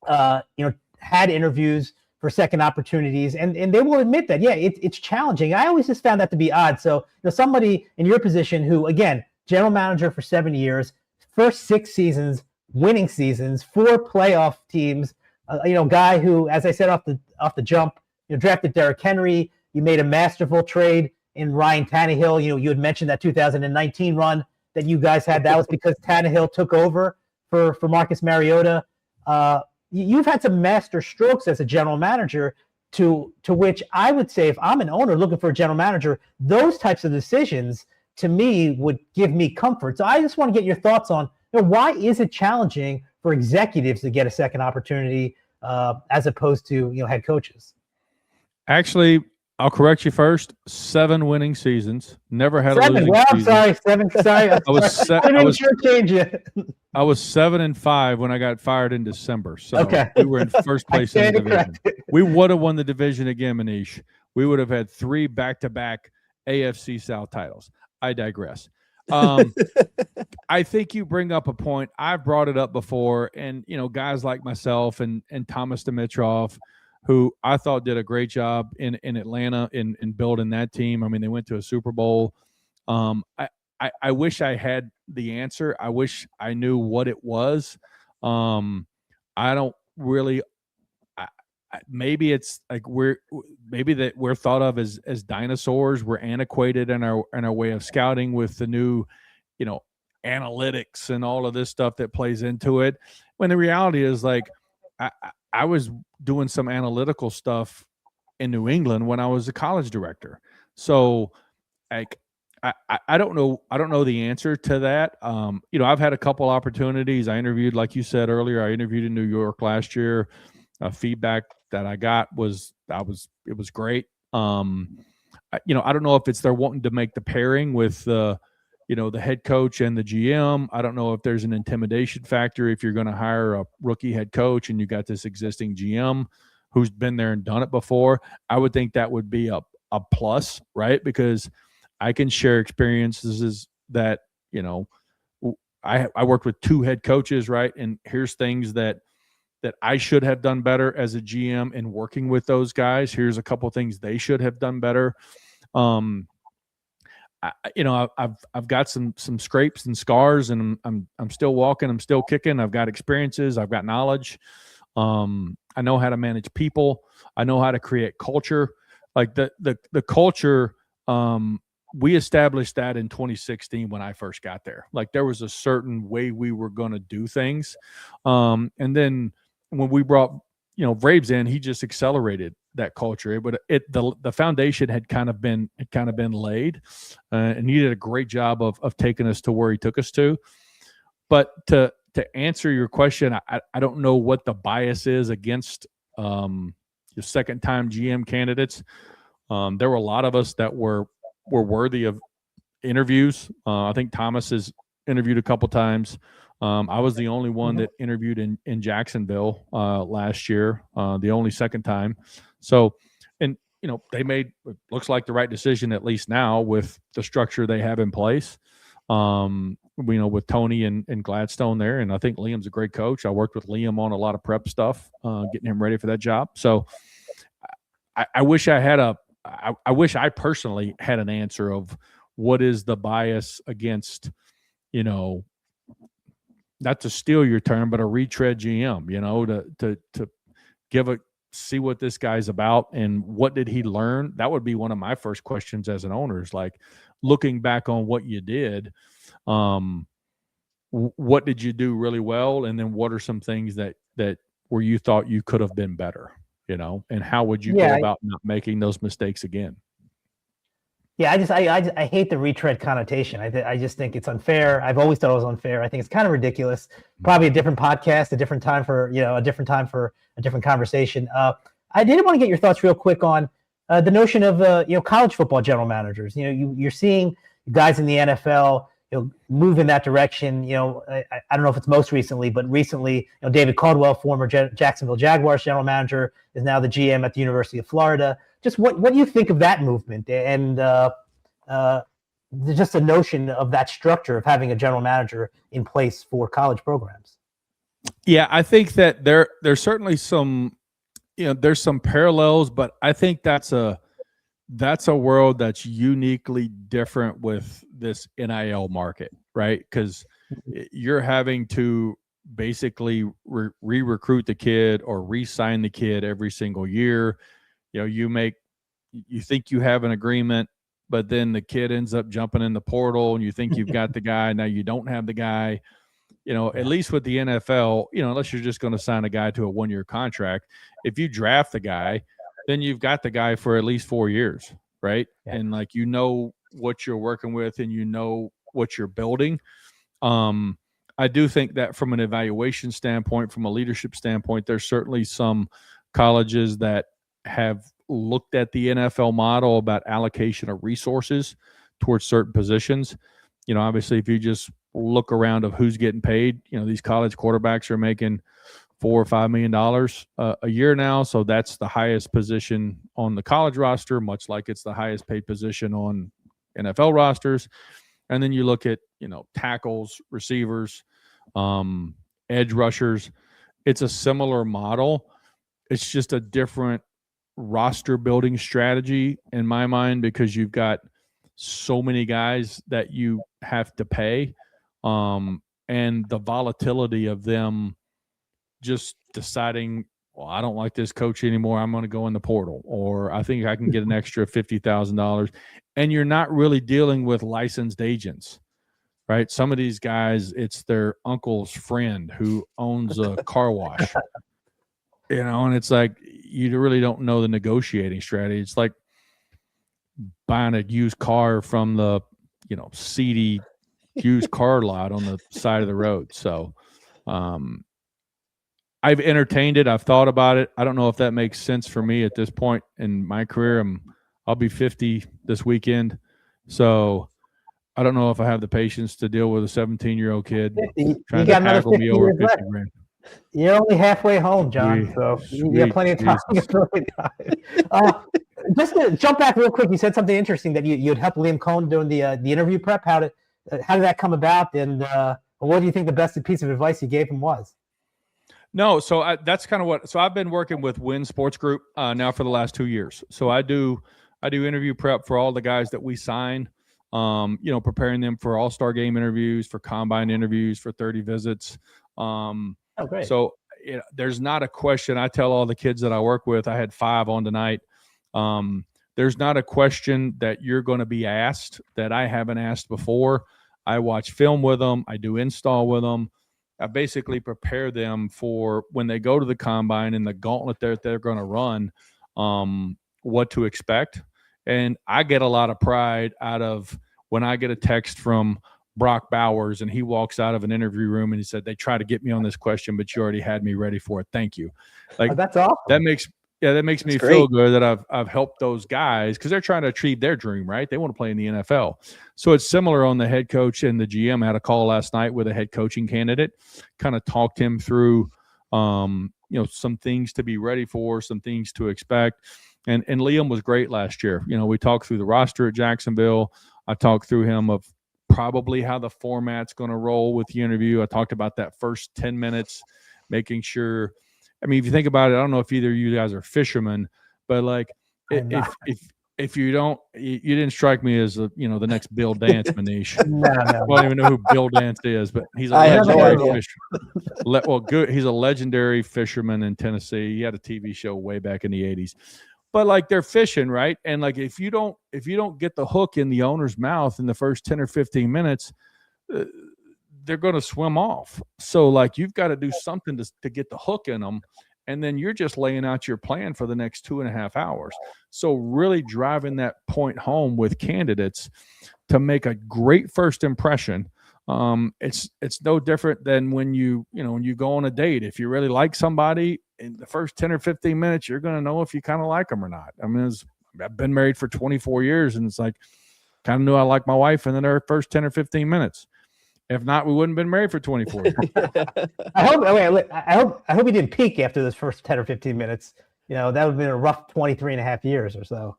had interviews for second opportunities, and they will admit that it's challenging. I always just found that to be odd. So somebody in your position who, again, general manager for 7 years, first 6 seasons, winning seasons, 4 playoff teams, guy who, as I said off the jump, drafted Derrick Henry. You made a masterful trade in Ryan Tannehill. You had mentioned that 2019 run that you guys had. That was because Tannehill took over for Marcus Mariota. You've had some master strokes as a general manager, to which I would say, if I'm an owner looking for a general manager, those types of decisions to me would give me comfort. So I just want to get your thoughts on why is it challenging for executives to get a second opportunity as opposed to head coaches? Actually, I'll correct you first. 7 winning seasons. Never had 7. a losing Well, I'm season. sorry, 7. Sorry, I was change it. I was 7-5 when I got fired in December. So okay. We were in first place in the division. We would have won the division again, Manish. We would have had 3 back-to-back AFC South titles. I digress. I think you bring up a point. I've brought it up before, and guys like myself and Thomas Dimitroff, who I thought did a great job in Atlanta in building that team. I mean, they went to a Super Bowl. I wish I had the answer. I wish I knew what it was. I don't really. Maybe it's like we're thought of as dinosaurs. We're antiquated in our way of scouting with the new, analytics and all of this stuff that plays into it. When the reality is, like, I was doing some analytical stuff in New England when I was a college director. So, like, I don't know the answer to that. I've had a couple opportunities. I interviewed, like you said earlier, I interviewed in New York last year. Feedback that I got was great. I don't know if it's they're wanting to make the pairing with the head coach and the GM. I don't know if there's an intimidation factor if you're going to hire a rookie head coach and you got this existing GM who's been there and done it before. I would think that would be a plus, right? Because I can share experiences that, I worked with 2 head coaches, right? And here's things that I should have done better as a GM in working with those guys. Here's a couple things they should have done better. I've got some scrapes and scars, and I'm still walking. I'm still kicking. I've got experiences. I've got knowledge. I know how to manage people. I know how to create culture. Like the culture, we established that in 2016 when I first got there. Like there was a certain way we were going to do things. And then when we brought, Vrabel in, he just accelerated that culture. But the foundation had kind of been laid, and he did a great job of taking us to where he took us to. But to answer your question, I don't know what the bias is against your second-time GM candidates. There were a lot of us that were worthy of interviews. I think Thomas has interviewed a couple times. I was the only one that interviewed in Jacksonville last year, the only second time. So, and they made looks like the right decision, at least now with the structure they have in place. With Tony and Gladstone there, and I think Liam's a great coach. I worked with Liam on a lot of prep stuff, getting him ready for that job. So, I wish I had I wish I personally had an answer of what is the bias against, not to steal your term, but a retread GM, to see what this guy's about and what did he learn. That would be one of my first questions as an owner, is like, looking back on what you did, what did you do really well? And then what are some things that where you thought you could have been better, and how would you go about not making those mistakes again? Yeah, I hate the retread connotation. I just think it's unfair. I've always thought it was unfair. I think it's kind of ridiculous. Probably a different podcast, a different time for a different conversation. I did want to get your thoughts real quick on the notion of college football general managers. You're seeing guys in the NFL move in that direction. I don't know if it's most recently, but recently, David Caldwell, former Jacksonville Jaguars general manager, is now the GM at the University of Florida. Just what do you think of that movement, and just a notion of that structure of having a general manager in place for college programs. Yeah, I think that there's certainly some, there's some parallels, but I think that's a world that's uniquely different with this NIL market, right? Because you're having to basically re-recruit the kid or re-sign the kid every single year. You think you have an agreement, but then the kid ends up jumping in the portal and you think you've got the guy. Now you don't have the guy. At least with the NFL, unless you're just going to sign a guy to a 1-year contract, if you draft the guy, then you've got the guy for at least 4 years, right? Yeah. And what you're working with and what you're building. I do think that from an evaluation standpoint, from a leadership standpoint, there's certainly some colleges that have looked at the NFL model about allocation of resources towards certain positions. Obviously, if you just look around of who's getting paid, these college quarterbacks are making $4 or $5 million a year now. So that's the highest position on the college roster, much like it's the highest paid position on NFL rosters. And then you look at, tackles, receivers, edge rushers. It's a similar model. It's just a different roster building strategy in my mind, because you've got so many guys that you have to pay, and the volatility of them just deciding, well, I don't like this coach anymore, I'm going to go in the portal, or I think I can get an extra $50,000. And you're not really dealing with licensed agents, right? Some of these guys, it's their uncle's friend who owns a car wash, and it's like, you really don't know the negotiating strategy. It's like buying a used car from the, seedy used car lot on the side of the road. So I've entertained it. I've thought about it. I don't know if that makes sense for me at this point in my career. I'll be 50 this weekend. So I don't know if I have the patience to deal with a 17-year-old kid trying to tackle me over 50 grand. You're only halfway home, John, so you got plenty of time. Just to jump back real quick, you said something interesting that you'd help Liam Coen during the interview prep. How did that come about, and what do you think the best piece of advice you gave him was? No, so that's kind of what. So I've been working with Win Sports Group now for the last 2 years. So I do interview prep for all the guys that we sign. Preparing them for all-star game interviews, for combine interviews, for 30 visits. Oh, great. So there's not a question. I tell all the kids that I work with, I had 5 on tonight. There's not a question that you're going to be asked that I haven't asked before. I watch film with them. I do install with them. I basically prepare them for when they go to the combine and the gauntlet that they're going to run, what to expect. And I get a lot of pride out of when I get a text from Brock Bowers and he walks out of an interview room and he said, they try to get me on this question, but you already had me ready for it. Thank you. Like, that's awesome. That makes me feel good that I've helped those guys, because they're trying to achieve their dream, right? They want to play in the NFL. So it's similar on the head coach and the GM. I had a call last night with a head coaching candidate, kind of talked him through, some things to be ready for, some things to expect. And Liam was great last year. We talked through the roster at Jacksonville. I talked through him of probably how the format's going to roll with the interview. I talked about that first 10 minutes, making sure. I mean, if you think about it, I don't know if either of you guys are fishermen, but like if you don't, you didn't strike me as the next Bill Dance, Manish. No. I don't even know who Bill Dance is, but he's a legendary fisherman. He's a legendary fisherman in Tennessee. He had a TV show way back in the 80s. But like, they're fishing, right? And like, if you don't get the hook in the owner's mouth in the first 10 or 15 minutes, they're going to swim off. So like, you've got to do something to get the hook in them. And then you're just laying out your plan for the next 2.5 hours. So really driving that point home with candidates to make a great first impression. It's no different than when you go on a date. If you really like somebody, in the first 10 or 15 minutes, you're going to know if you kind of like them or not. I mean, I've been married for 24 years, and it's like, kind of knew I liked my wife in the first 10 or 15 minutes. If not, we wouldn't have been married for 24 years. I hope he didn't peak after those first 10 or 15 minutes. That would have been a rough 23 and a half years or so.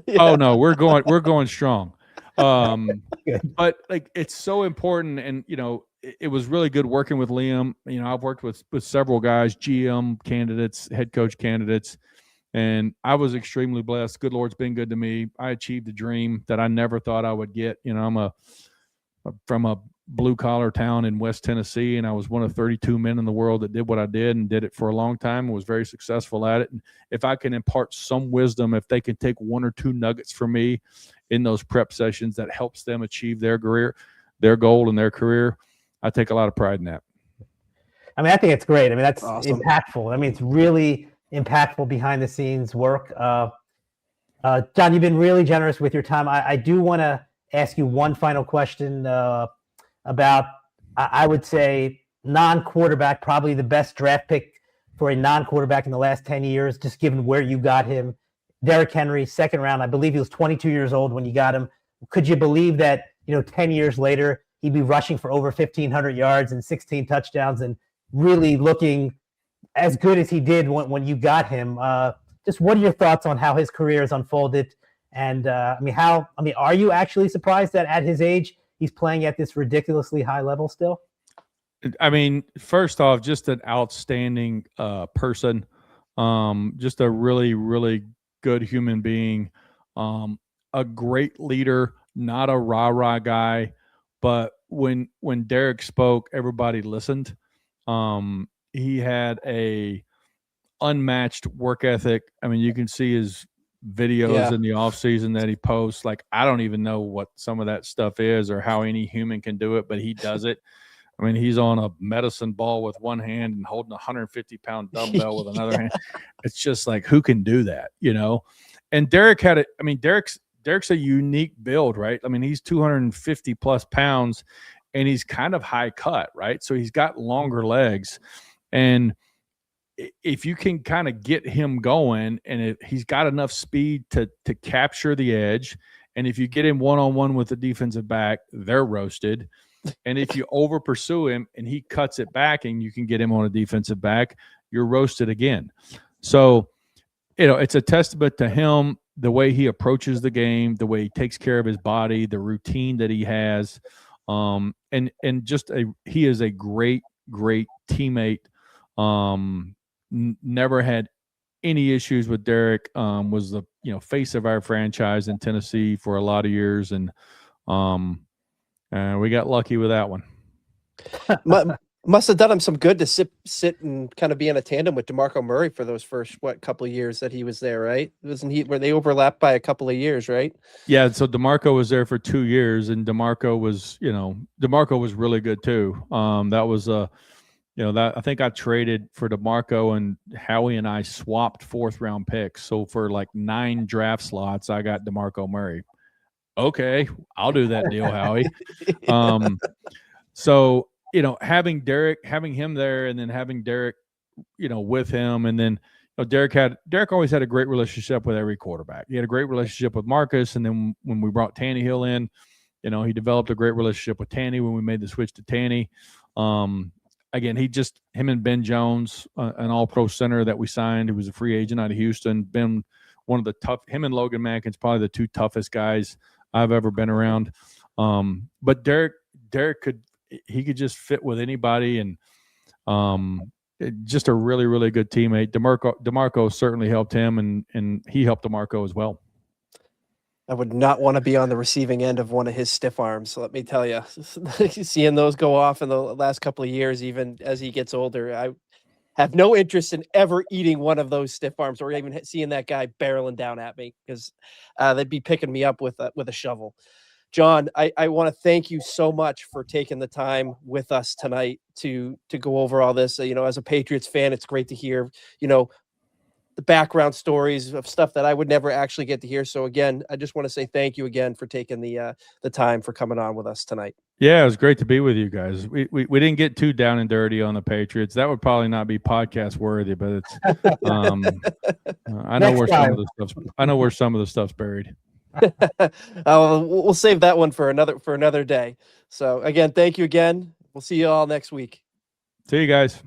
Yeah. Oh no, we're going strong. But like, it's so important. And, it was really good working with Liam. I've worked with several guys, GM candidates, head coach candidates, and I was extremely blessed. Good Lord's been good to me. I achieved a dream that I never thought I would get. I'm from a blue-collar town in West Tennessee, and I was one of 32 men in the world that did what I did and did it for a long time and was very successful at it. And if I can impart some wisdom, if they can take one or two nuggets from me in those prep sessions that helps them achieve their career, their goal in their career, I take a lot of pride in that. I mean, I think it's great. I mean, that's awesome. Impactful. I mean, it's really impactful behind-the-scenes work. John, you've been really generous with your time. I do want to ask you one final question about, I would say, non-quarterback, probably the best draft pick for a non-quarterback in the last 10 years, just given where you got him. Derrick Henry, second round. I believe he was 22 years old when you got him. Could you believe that, 10 years later, he'd be rushing for over 1,500 yards and 16 touchdowns and really looking as good as he did when you got him? Just what are your thoughts on how his career has unfolded? And are you actually surprised that at his age, he's playing at this ridiculously high level still? I mean, first off, just an outstanding person, just a really, really good human being, a great leader, not a rah-rah guy. But when Derrick spoke, everybody listened. He had a unmatched work ethic. I mean, you can see his videos in the off season that he posts. Like, I don't even know what some of that stuff is or how any human can do it, but he does it. I mean, he's on a medicine ball with one hand and holding a 150-pound dumbbell with another hand. It's just like, who can do that, And Derrick had it. I mean, Derrick's a unique build, right? I mean, he's 250 plus pounds and he's kind of high cut, right? So he's got longer legs. And if you can kind of get him going, and he's got enough speed to capture the edge, and if you get him one-on-one with the defensive back, they're roasted. And if you over pursue him and he cuts it back and you can get him on a defensive back, you're roasted again. So, it's a testament to him, the way he approaches the game, the way he takes care of his body, the routine that he has. And just he is a great, great teammate. Never had any issues with Derrick. Was the face of our franchise in Tennessee for a lot of years, and we got lucky with that one. Must have done him some good to sit and kind of be in a tandem with DeMarco Murray for those first couple of years that he was there, right? Wasn't he where they overlapped by a couple of years, right? Yeah, so DeMarco was there for 2 years, and DeMarco was really good too. That was I think I traded for DeMarco, and Howie and I swapped fourth-round picks. So for like 9 draft slots, I got DeMarco Murray. Okay, I'll do that deal, Howie. So having him there, and then having Derrick, with him, and then Derrick always had a great relationship with every quarterback. He had a great relationship with Marcus, and then when we brought Tannehill in, he developed a great relationship with Tanny when we made the switch to Tanny. Again, him and Ben Jones, an all-pro center that we signed, who was a free agent out of Houston, been one of the him and Logan Mankins, probably the 2 toughest guys I've ever been around. But Derrick could just fit with anybody, and just a really, really good teammate. DeMarco certainly helped him, and he helped DeMarco as well. I would not want to be on the receiving end of one of his stiff arms. Let me tell you, seeing those go off in the last couple of years, even as he gets older, I have no interest in ever eating one of those stiff arms or even seeing that guy barreling down at me, because they'd be picking me up with a shovel. John, I want to thank you so much for taking the time with us tonight to go over all this. As a Patriots fan, it's great to hear, the background stories of stuff that I would never actually get to hear. So again, I just want to say thank you again for taking the time for coming on with us tonight. Yeah, it was great to be with you guys. We didn't get too down and dirty on the Patriots. That would probably not be podcast worthy, but it's I know where some of the stuff's buried. We'll save that one for another day. So again, thank you again. We'll see you all next week. See you guys.